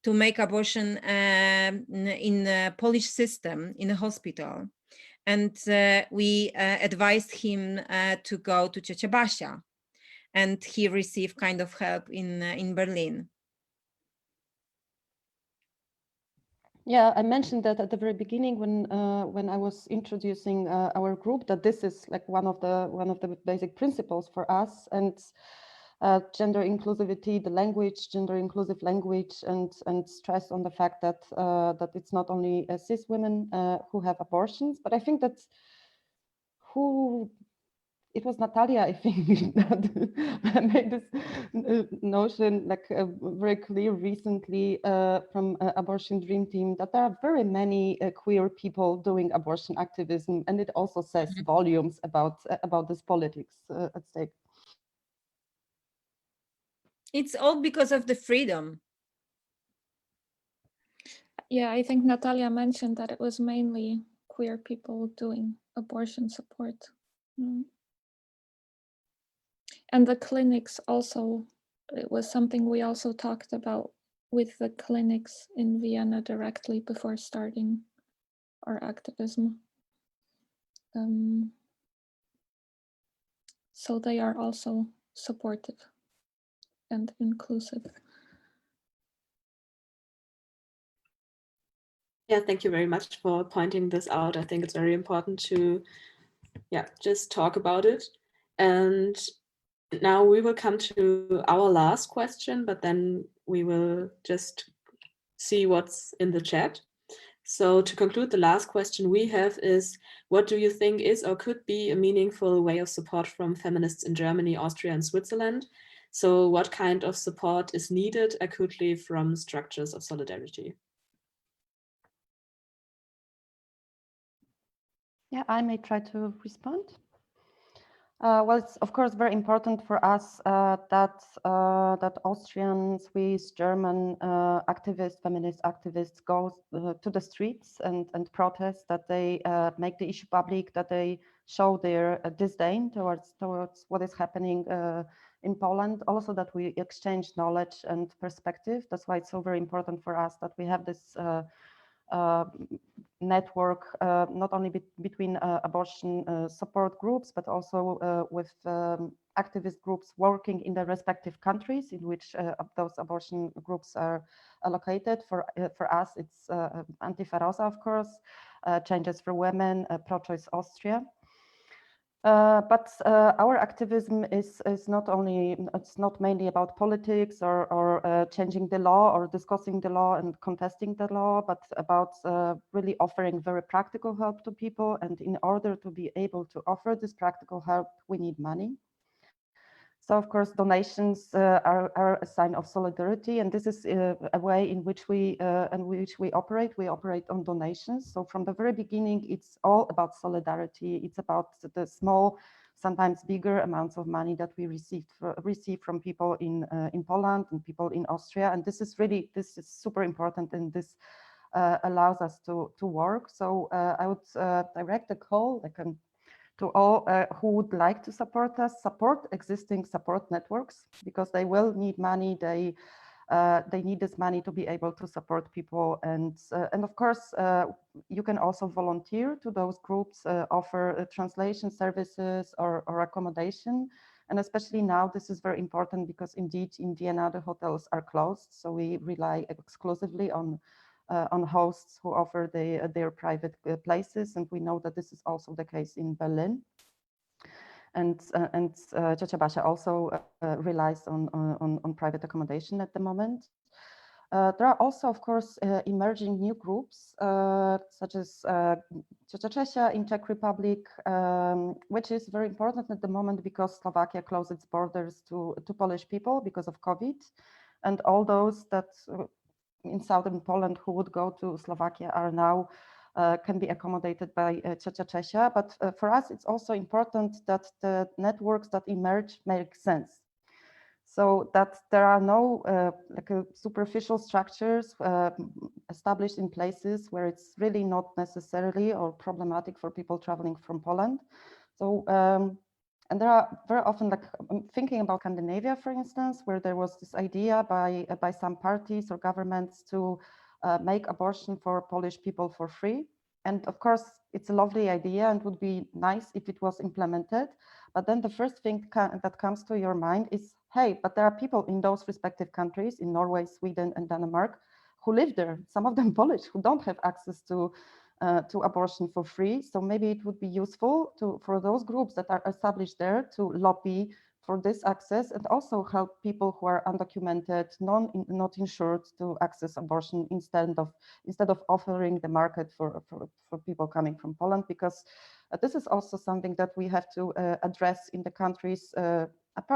to make abortion in a Polish system in a hospital. And we advised him to go to Ciocia Basia, and he received kind of help in Berlin. Yeah, I mentioned that at the very beginning when I was introducing our group, that this is like one of the basic principles for us, and gender inclusivity, the language, gender inclusive language, and stress on the fact that that it's not only cis women who have abortions, but I think that's it was Natalia, I think, that made this notion like very clear recently from Abortion Dream Team, that there are very many queer people doing abortion activism, and it also says volumes about this politics at stake. It's all because of the freedom. Yeah, I think Natalia mentioned that it was mainly queer people doing abortion support. And the clinics also, it was something we also talked about with the clinics in Vienna directly before starting our activism. So they are also supportive and inclusive. Yeah, thank you very much for pointing this out. I think it's very important to, just talk about it. And now we will come to our last question, but then we will just see what's in the chat. So to conclude, the last question we have is, what do you think is or could be a meaningful way of support from feminists in Germany, Austria, and Switzerland? So what kind of support is needed acutely from structures of solidarity? Yeah, I may try to respond. Well, it's of course very important for us that Austrian, Swiss, German activists, feminist activists go to the streets and protest, that they make the issue public, that they show their disdain towards what is happening in Poland. Also that we exchange knowledge and perspective. That's why it's so very important for us that we have this network, not only between abortion support groups, but also with activist groups working in the respective countries in which those abortion groups are located. For us, it's Antifa Rosa, of course, Changes for Women, Pro-Choice Austria. But our activism is not only, it's not mainly about politics or changing the law or discussing the law and contesting the law, but about really offering very practical help to people. And in order to be able to offer this practical help, we need money. So of course, donations are a sign of solidarity, and this is a way in which we operate. We operate on donations. So from the very beginning, it's all about solidarity. It's about the small, sometimes bigger amounts of money that we receive from people in Poland and people in Austria, and this is super important, and this allows us to work. So I would direct a call to all who would like to support us, support existing support networks, because they will need money. They need this money to be able to support people. And of course, you can also volunteer to those groups, offer translation services or accommodation. And especially now, this is very important because indeed in Vienna, the hotels are closed. So we rely exclusively on hosts who offer their private places. And we know that this is also the case in Berlin. And Ciocia Basia also relies on private accommodation at the moment. There are also, of course, emerging new groups, such as Ciocia Czesia in Czech Republic, which is very important at the moment because Slovakia closed its borders to Polish people because of COVID. And all those that in southern Poland who would go to Slovakia are now can be accommodated by Ciocia Czesia. But for us, it's also important that the networks that emerge make sense. So that there are no superficial structures established in places where it's really not necessarily or problematic for people traveling from Poland. So and there are very often, like I'm thinking about Scandinavia, for instance, where there was this idea by some parties or governments to make abortion for Polish people for free. And of course, it's a lovely idea and would be nice if it was implemented. But then the first thing that comes to your mind is, hey, but there are people in those respective countries, in Norway, Sweden, and Denmark, who live there, some of them Polish, who don't have access to abortion for free. So maybe it would be useful for those groups that are established there to lobby for this access and also help people who are undocumented, not insured to access abortion instead of offering the market for people coming from Poland, because this is also something that we have to address in the countries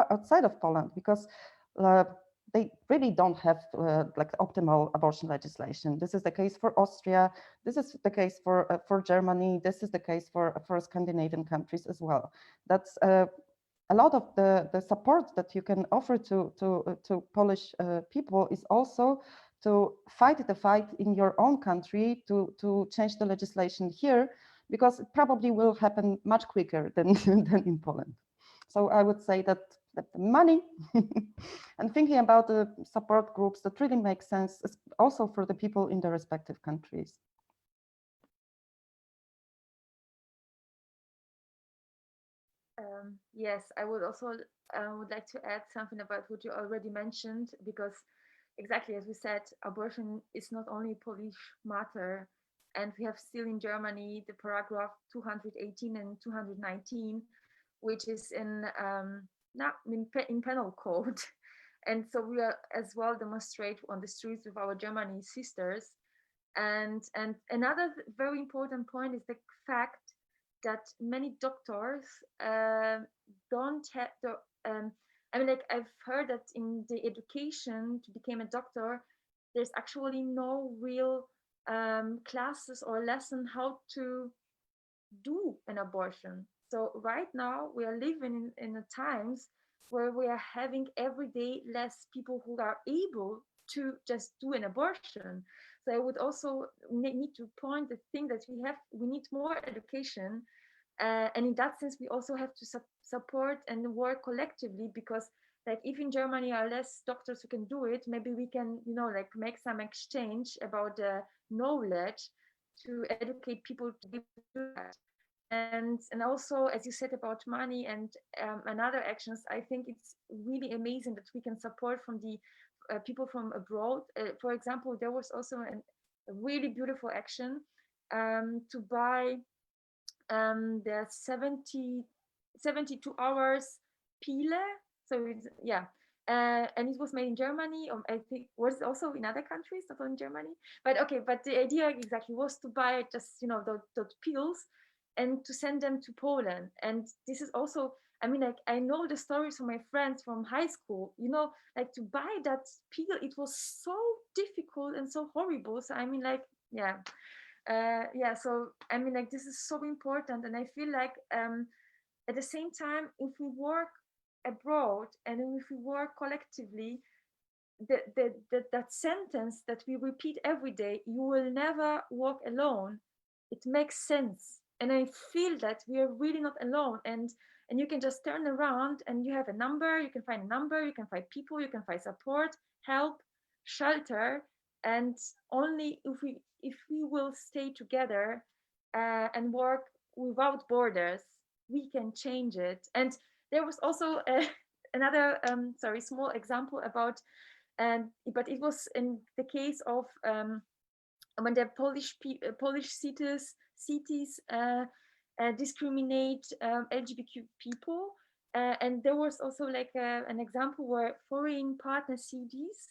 outside of Poland, because they really don't have like optimal abortion legislation. This is the case for Austria. This is the case for Germany. This is the case for Scandinavian countries as well. That's a lot of the support that you can offer to Polish people is also to fight the fight in your own country to change the legislation here, because it probably will happen much quicker than in Poland. So I would say that the money and thinking about the support groups that really make sense is also for the people in the respective countries. Yes, I would also would like to add something about what you already mentioned, because exactly as we said, abortion is not only a Polish matter, and we have still in Germany the paragraph 218 and 219, which is in penal code. And so we are as well demonstrate on the streets with our Germany sisters. And another very important point is the fact that many doctors don't have the I mean, like I've heard that in the education to become a doctor, there's actually no real classes or lesson how to do an abortion. So right now we are living in the times where we are having every day less people who are able to just do an abortion. So I would also need to point the thing that we need more education, and in that sense we also have to support and work collectively, because like if in Germany are less doctors who can do it, maybe we can like make some exchange about the knowledge to educate people to do that. And also, as you said about money and other actions, I think it's really amazing that we can support from the people from abroad. For example, there was also a really beautiful action to buy the 70 72 hours pile. So it's, yeah. And it was made in Germany, or I think was also in other countries, not only Germany. But okay, but the idea exactly was to buy just, you know, those pills and to send them to Poland. And this is also, I mean, like, I know the stories from my friends from high school, you know, like to buy that pill, it was so difficult and so horrible. So I mean, like, yeah. Yeah, so I mean, like, this is so important. And I feel like at the same time, if we work abroad and if we work collectively, that sentence that we repeat every day, you will never walk alone, it makes sense. And I feel that we are really not alone. And you can just turn around and you have a number, you can find a number, you can find people, you can find support, help, shelter. And only if we will stay together and work without borders, we can change it. And there was also another sorry, small example about, but it was in the case of when the Polish cities discriminate LGBTQ people, and there was also like an example where foreign partner cities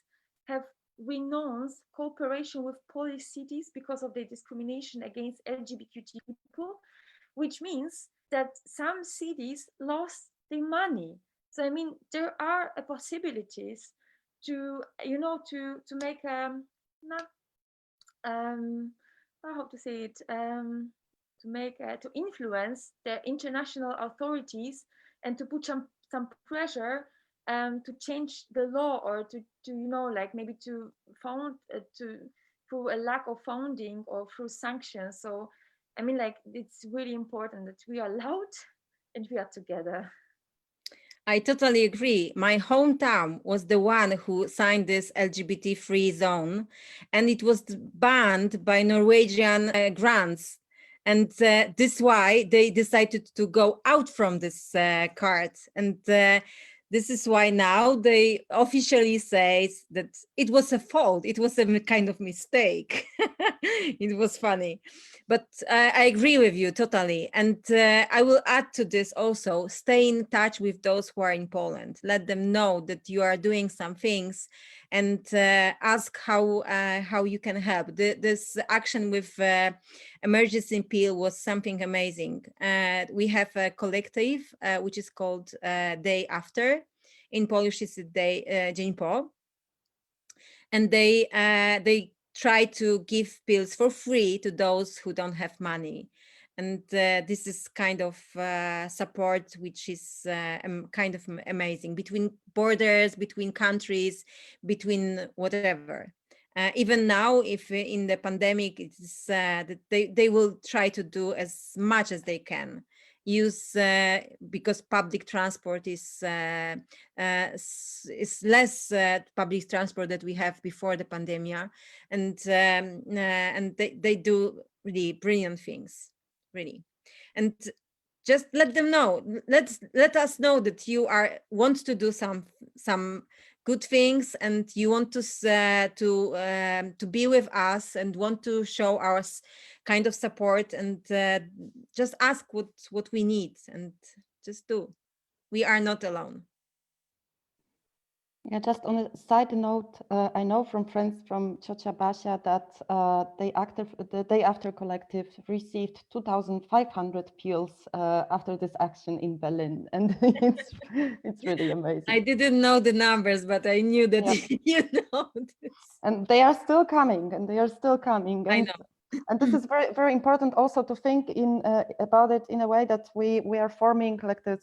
have renounced cooperation with Polish cities because of their discrimination against LGBTQ people, which means that some cities lost their money. So I mean, there are possibilities to, you know, to make not I hope to say it, to make to influence the international authorities and to put some pressure to change the law, or to you know, like maybe to found to through a lack of funding or through sanctions. So I mean, like, it's really important that we are loud and we are together. I totally agree. My hometown was the one who signed this LGBT-free zone, and it was banned by Norwegian grants. And this is why they decided to go out from this card. And this is why now they officially say that it was a fault. It was a kind of mistake. It was funny. But I agree with you totally. And I will add to this also, stay in touch with those who are in Poland. Let them know that you are doing some things, and ask how you can help. This action with emergency pill was something amazing. We have a collective which is called Day After. In Polish, it's Dzień Po. And they try to give pills for free to those who don't have money. And this is kind of support which is kind of amazing, between borders, between countries, between whatever. Even now, if in the pandemic, it's that they will try to do as much as they can. Use because public transport is less public transport that we have before the pandemic, and they do really brilliant things, really. And just let them know, let us know that you want to do some good things, and you want to be with us and want to show our kind of support, and just ask what we need, and just do. We are not alone. Yeah, just on a side note, I know from friends from Ciocia Basia that the Day After Collective received 2,500 pills after this action in Berlin, and it's really amazing. I didn't know the numbers, but I knew that you know this. And they are still coming, and they are still coming. And, I know. And this is very, very important also to think about it in a way that we are forming like this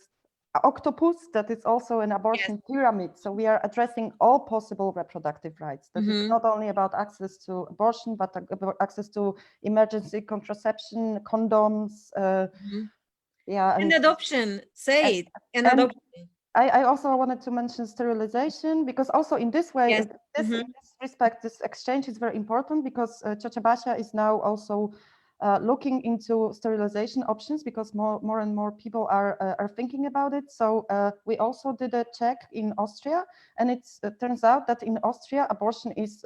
octopus that is also an abortion pyramid. So we are addressing all possible reproductive rights. That is not only about access to abortion, but about access to emergency contraception, condoms. Yeah, and adoption. Say it. And adoption. I also wanted to mention sterilization, because also in this way, in this respect, this exchange is very important, because Ciocia Basia is now also looking into sterilization options, because more and more people are thinking about it. So we also did a check in Austria, and it turns out that in Austria, abortion is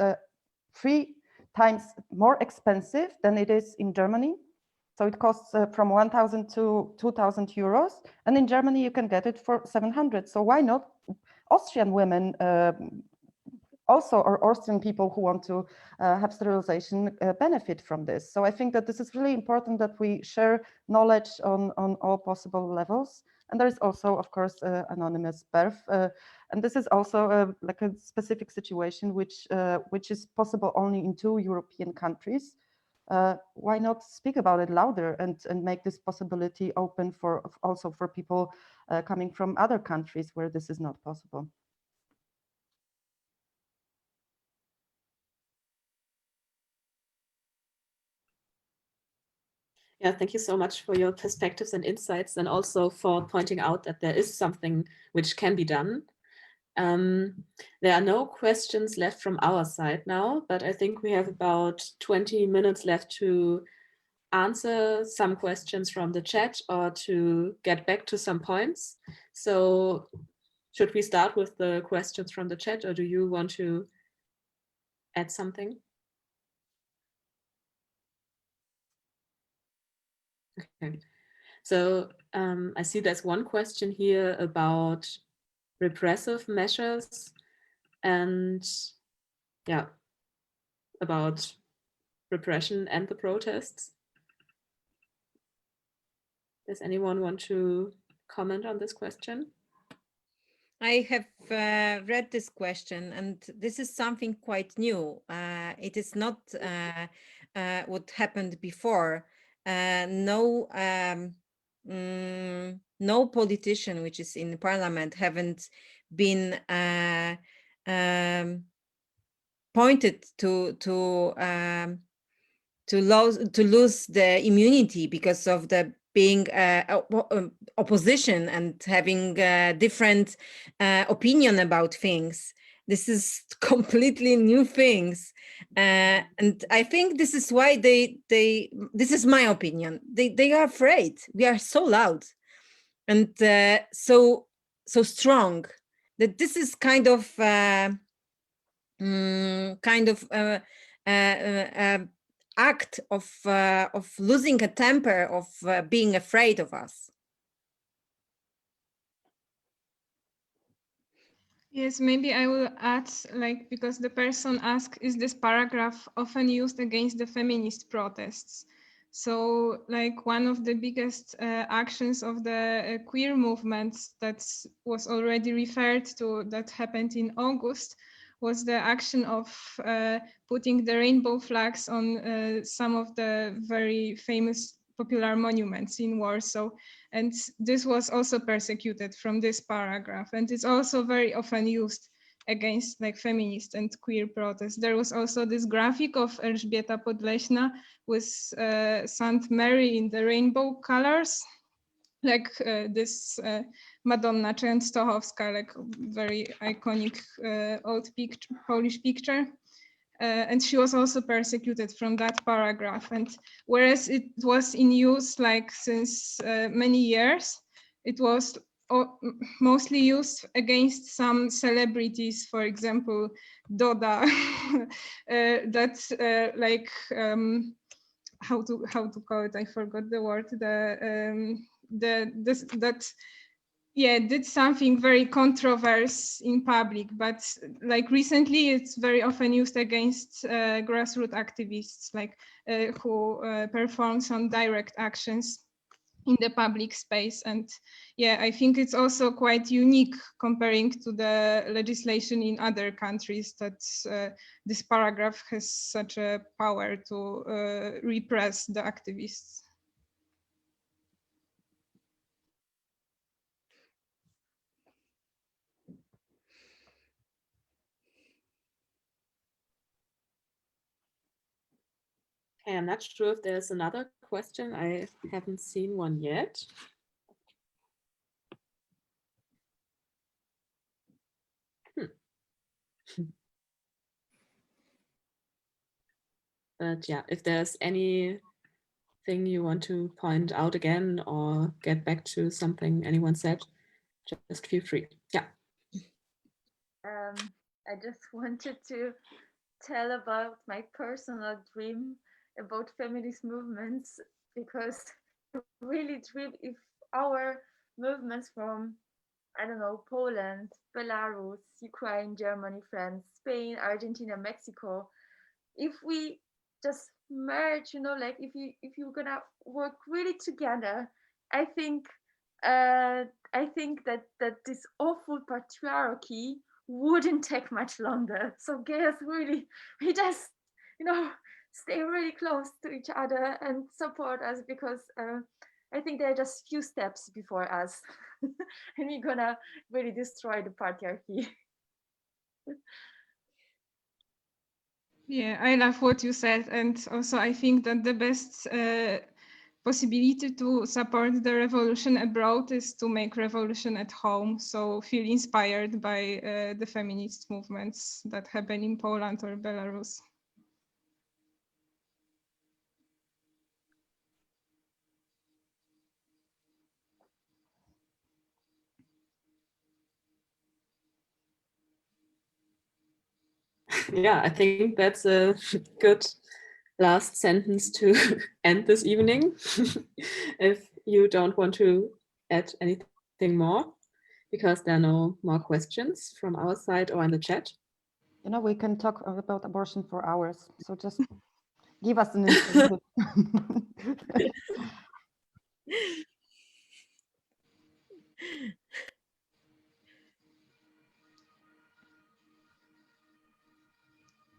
3 times more expensive than it is in Germany. So it costs from 1,000 to 2,000 euros. And in Germany, you can get it for 700. So why not Austrian women also, or Austrian people who want to have sterilization benefit from this? So I think that this is really important that we share knowledge on all possible levels. And there is also, of course, anonymous birth. And this is also like a specific situation which is possible only in 2 European countries. Why not speak about it louder and make this possibility open for also for people coming from other countries where this is not possible? Yeah, thank you so much for your perspectives and insights, and also for pointing out that there is something which can be done. There are no questions left from our side now, but I think we have about 20 minutes left to answer some questions from the chat or to get back to some points. So should we start with the questions from the chat, or do you want to add something? Okay. So I see there's one question here about repressive measures and yeah, about repression and the protests. Does anyone want to comment on this question? I have read this question, and this is something quite new. It is not what happened before. No politician which is in parliament haven't been pointed to lose the immunity because of the being opposition and having different opinion about things. This is completely new things, and I think this is why this is my opinion. They are afraid. We are so loud and so strong that this is kind of act of losing a temper, of being afraid of us. Yes, maybe I will add, like, because the person asked, is this paragraph often used against the feminist protests? So, like, one of the biggest actions of the queer movements that was already referred to, that happened in August, was the action of putting the rainbow flags on some of the very famous popular monuments in Warsaw. And this was also persecuted from this paragraph. And it's also very often used against like feminist and queer protests. There was also this graphic of Elżbieta Podleśna with Saint Mary in the rainbow colors, like this Madonna Częstochowska, like very iconic old picture, Polish picture. And she was also persecuted from that paragraph. And whereas it was in use like since many years, it was mostly used against some celebrities, for example, Doda, that like how to call it? I forgot the word. Yeah, did something very controversial in public, but like recently it's very often used against grassroots activists, like who perform some direct actions in the public space. And yeah, I think it's also quite unique comparing to the legislation in other countries that this paragraph has such a power to repress the activists. Okay, I'm not sure if there's another question. I haven't seen one yet. But yeah, if there's anything you want to point out again or get back to something anyone said, just feel free. Yeah. I just wanted to tell about my personal dream about feminist movements, because really trip if our movements from, I don't know, Poland, Belarus, Ukraine, Germany, France, Spain, Argentina, Mexico, if we just merge, like if you're gonna work really together, I think I think that this awful patriarchy wouldn't take much longer. So girls really we just stay really close to each other and support us, because I think they're just few steps before us and we're gonna really destroy the patriarchy. Yeah, I love what you said, and also I think that the best possibility to support the revolution abroad is to make revolution at home. So feel inspired by the feminist movements that happen in Poland or Belarus. Yeah, I think that's a good last sentence to end this evening. If you don't want to add anything more, because there are no more questions from our side or in the chat. We can talk about abortion for hours. So just give us an incentive.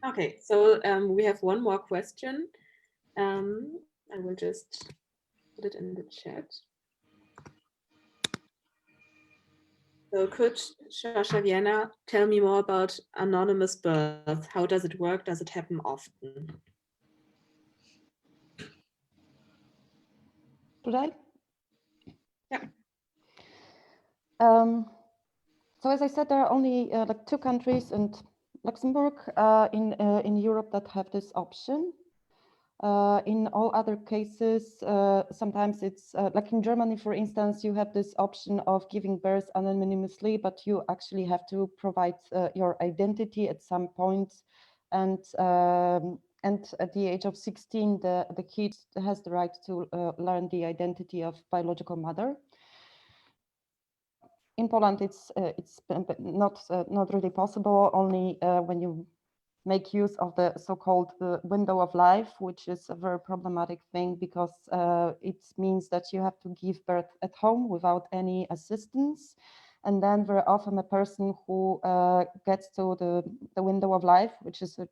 Okay, so we have one more question. I will just put it in the chat. So could Shasha Vienna tell me more about anonymous birth? How does it work? Does it happen often? Should I? Yeah. So as I said, there are only like 2 countries and Luxembourg in Europe that have this option. In all other cases, sometimes it's like in Germany, for instance, you have this option of giving birth anonymously, but you actually have to provide your identity at some point. And at the age of 16, the kid has the right to learn the identity of biological mother. In Poland, it's not really possible. Only when you make use of the so-called window of life, which is a very problematic thing, because it means that you have to give birth at home without any assistance. And then very often a person who gets to the window of life, which is a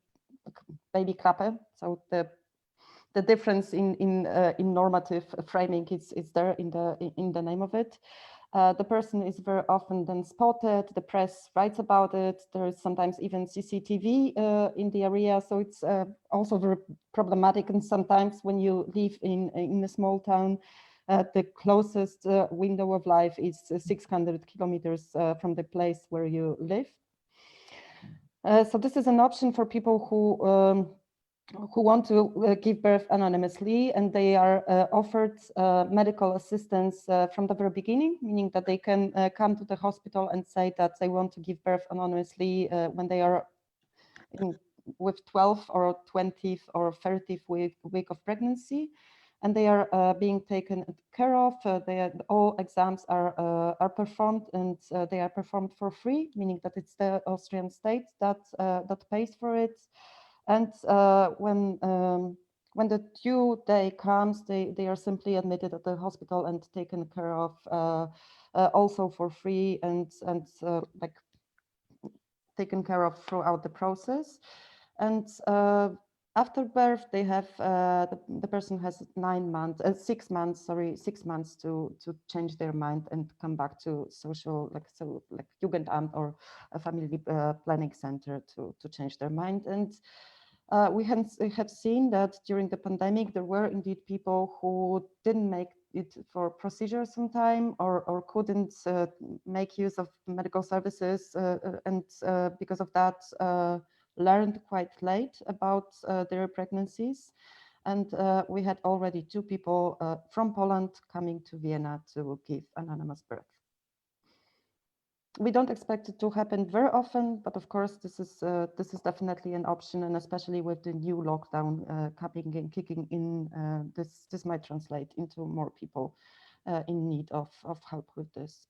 baby klappe, so the difference in normative framing is there in the name of it. The person is very often then spotted, the press writes about it, there is sometimes even CCTV in the area, so it's also very problematic. And sometimes when you live in a small town, the closest window of life is 600 kilometers from the place where you live. So this is an option for people who want to give birth anonymously, and they are offered medical assistance from the very beginning, meaning that they can come to the hospital and say that they want to give birth anonymously when they are with 12th or 20th or 30th week of pregnancy, and they are being taken care of. All exams are performed, and they are performed for free, meaning that it's the Austrian state that pays for it. And when the due day comes, they are simply admitted at the hospital and taken care of also for free, and like taken care of throughout the process. And after birth, they have the person has 6 months to change their mind and come back to social, like Jugendamt or a family planning center to change their mind. And we have seen that during the pandemic, there were indeed people who didn't make it for procedures on time, or couldn't make use of medical services, and because of that, learned quite late about their pregnancies. And we had already 2 people from Poland coming to Vienna to give anonymous birth. We don't expect it to happen very often, but of course, this is definitely an option, and especially with the new lockdown coming and kicking in, this might translate into more people in need of help with this.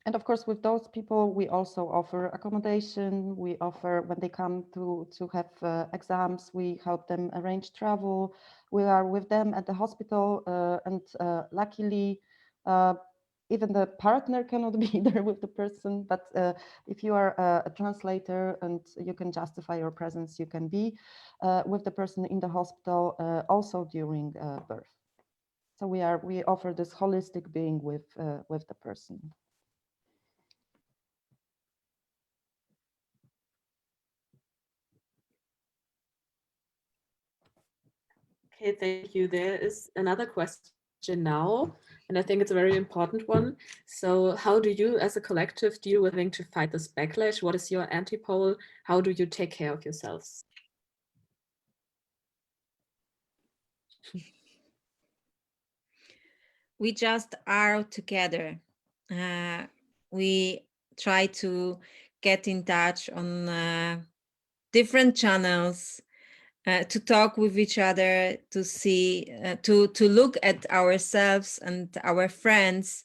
And of course, with those people, we also offer accommodation. We offer, when they come to have exams, we help them arrange travel. We are with them at the hospital, and luckily, even the partner cannot be there with the person, but if you are a translator and you can justify your presence, you can be with the person in the hospital also during birth. So we offer this holistic being with the person. Okay, thank you. There is another question now, and I think it's a very important one. So how do you as a collective deal with having to fight this backlash? What is your anti-pole? How do you take care of yourselves? We just are together. We try to get in touch on different channels, to talk with each other, to see, to look at ourselves and our friends.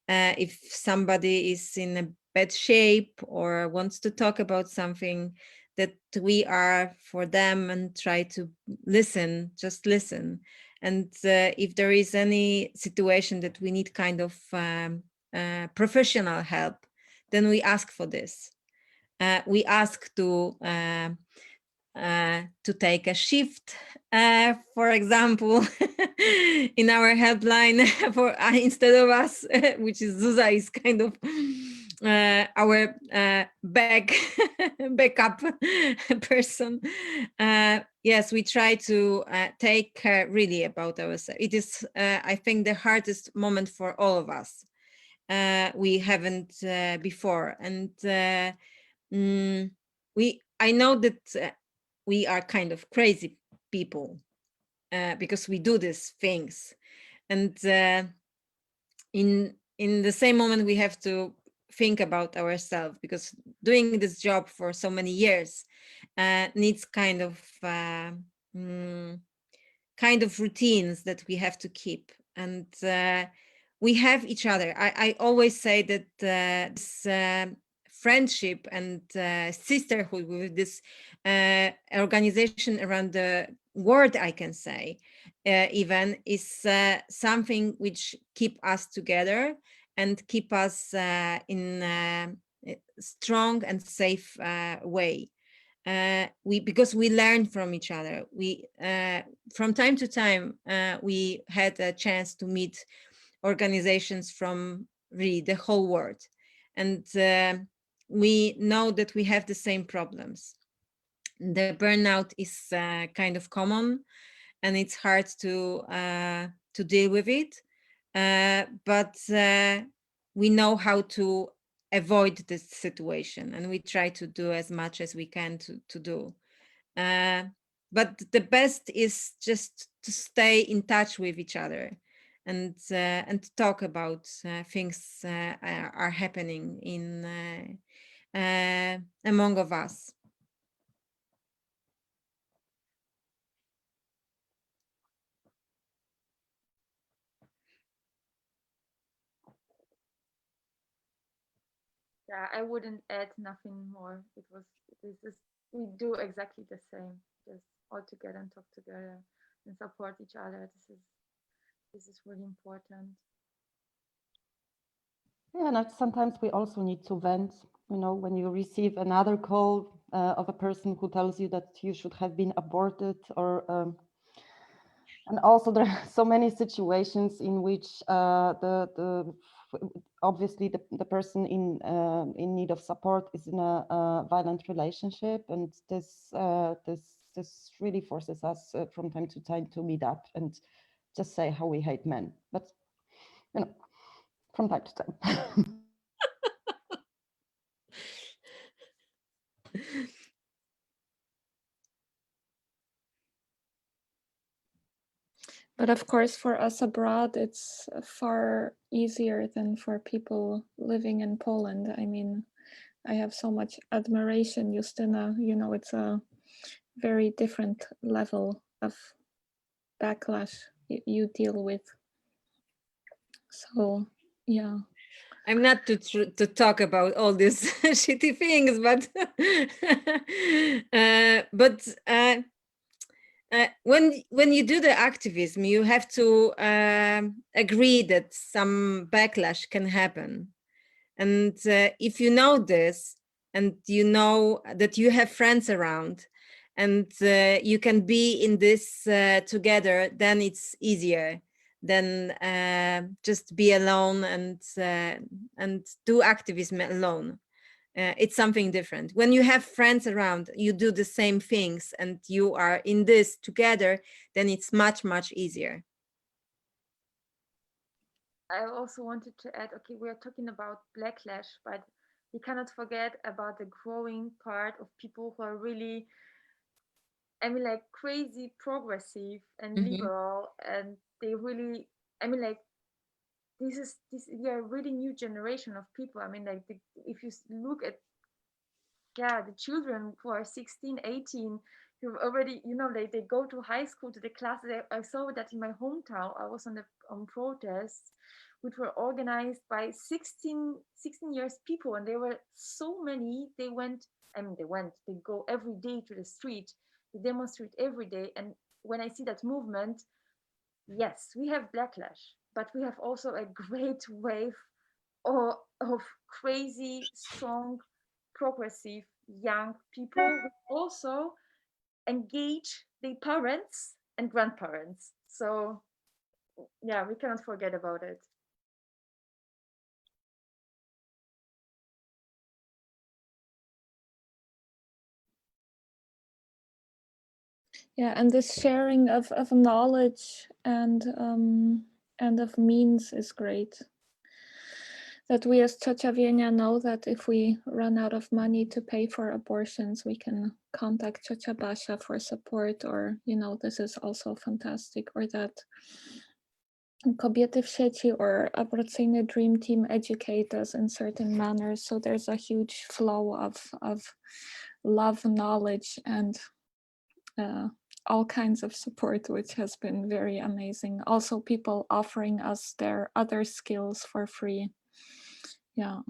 If somebody is in a bad shape or wants to talk about something, that we are for them and try to listen, just listen. And if there is any situation that we need kind of professional help, then we ask for this. We ask to take a shift, for example, in our helpline for instead of us, which is Zuza is kind of our backup person. Yes, we try to take care really about ourselves. It is, I think, the hardest moment for all of us. We haven't before, and I know that we are kind of crazy people because we do these things, and in the same moment we have to think about ourselves, because doing this job for so many years needs kind of routines that we have to keep, and we have each other. I always say that this friendship and sisterhood with this organization around the world, I can say, even is something which keep us together and keep us in a strong and safe way. Because we learn from each other. We from time to time we had a chance to meet organizations from really the whole world, and we know that we have the same problems. The burnout is kind of common, and it's hard to deal with it, but we know how to avoid this situation, and we try to do as much as we can to do. But the best is just to stay in touch with each other and talk about things are happening in among of us. Yeah, I wouldn't add nothing more. We do exactly the same. Just all together and talk together and support each other. This is really important. Yeah, and sometimes we also need to vent. You know, when you receive another call of a person who tells you that you should have been aborted, or and also there are so many situations in which obviously the person in need of support is in a violent relationship, and this really forces us from time to time to meet up and just say how we hate men. But you know, from time to time. But of course, for us abroad, it's far easier than for people living in Poland. I mean, I have so much admiration, Justyna. You know, it's a very different level of backlash you deal with. So, yeah. I'm not to talk about all these shitty things, but when you do the activism, you have to agree that some backlash can happen. And if you know this, and you know that you have friends around, and you can be in this together, then it's easier than just be alone and do activism alone. It's something different. When you have friends around, you do the same things, and you are in this together, then it's much, much easier. I also wanted to add, okay, we are talking about backlash, but we cannot forget about the growing part of people who are really, I mean, like crazy progressive and liberal, and they really, I mean, like we are a really new generation of people. I mean, like if you look at, yeah, the children who are 16, 18, who already, you know, they go to high school, to the classes. I saw that in my hometown. I was on protests which were organized by 16 years people, and there were so many. They go every day to the street, they demonstrate every day. And when I see that movement, yes, we have backlash, but we have also a great wave of crazy, strong, progressive young people who also engage their parents and grandparents. So yeah, we cannot forget about it. Yeah, and this sharing of knowledge and of means is great. That we as Ciocia know that if we run out of money to pay for abortions, we can contact Ciocia Basia for support, or, you know, this is also fantastic, or that Kobiety w sieci or Aborcyjny Dream Team educate us in certain manners. So there's a huge flow of love, knowledge, and all kinds of support, which has been very amazing. Also, people offering us their other skills for free. Yeah.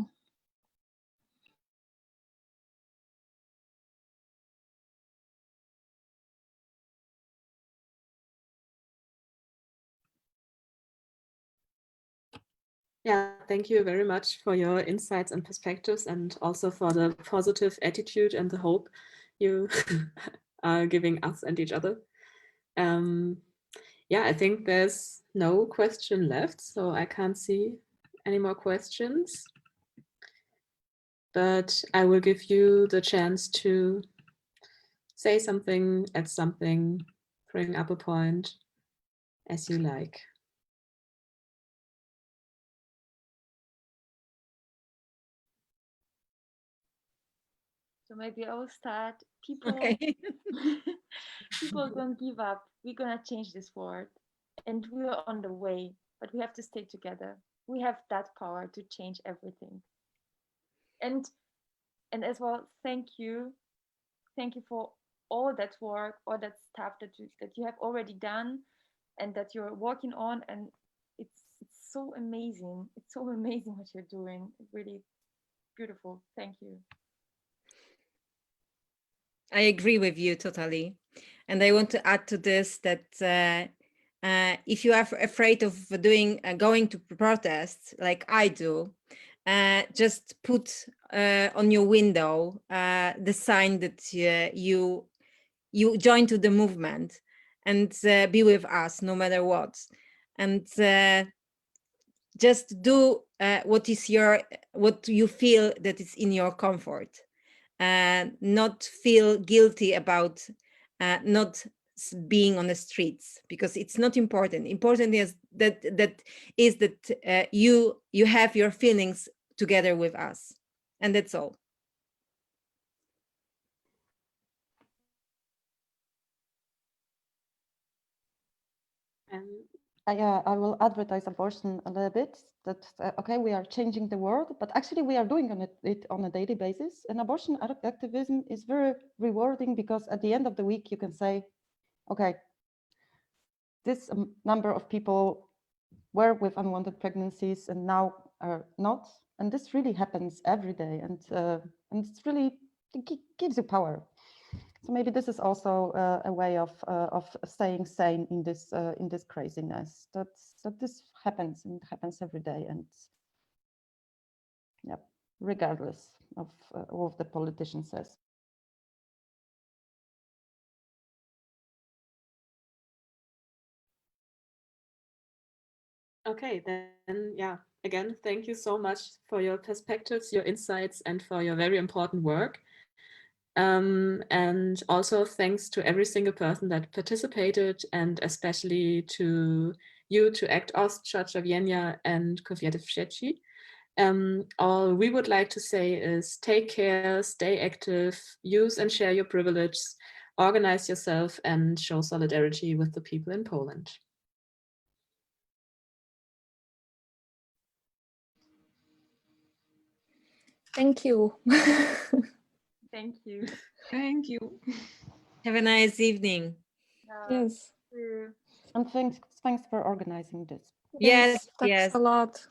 Yeah, thank you very much for your insights and perspectives, and also for the positive attitude and the hope you are giving us and each other. Yeah, I think there's no question left, so I can't see any more questions. But I will give you the chance to say something, add something, bring up a point, as you like. So maybe I will start. People, Okay. people don't give up. We're gonna change this world, and we are on the way. But we have to stay together. We have that power to change everything. And as well, thank you for all that work, all that stuff that you have already done, and that you're working on. And it's so amazing. It's so amazing what you're doing. It's really beautiful. Thank you. I agree with you totally. And I want to add to this that if you are afraid of going to protests like I do, just put on your window the sign that you join to the movement, and be with us no matter what. And just do what you feel that is in your comfort. Not feel guilty about not being on the streets, because it's not important. Important is that you have your feelings together with us, and that's all. And I will advertise abortion a little bit. That okay, we are changing the world, but actually we are doing it on a daily basis. And abortion activism is very rewarding because at the end of the week you can say, okay, this number of people were with unwanted pregnancies and now are not, and this really happens every day, and it's really, it gives you power. So maybe this is also a way of staying sane in this craziness. That this happens, and happens every day, and yeah, regardless of what the politician says. Okay, then, yeah, again, thank you so much for your perspectives, your insights, and for your very important work. And also thanks to every single person that participated, and especially to you, to ACT OST, Trzawienia, and Kobiety w Sieci. All we would like to say is take care, stay active, use and share your privilege, organize yourself, and show solidarity with the people in Poland. Thank you. Thank you. Thank you. Have a nice evening. Yes. And thanks for organizing this. Yes, Thanks yes. a lot.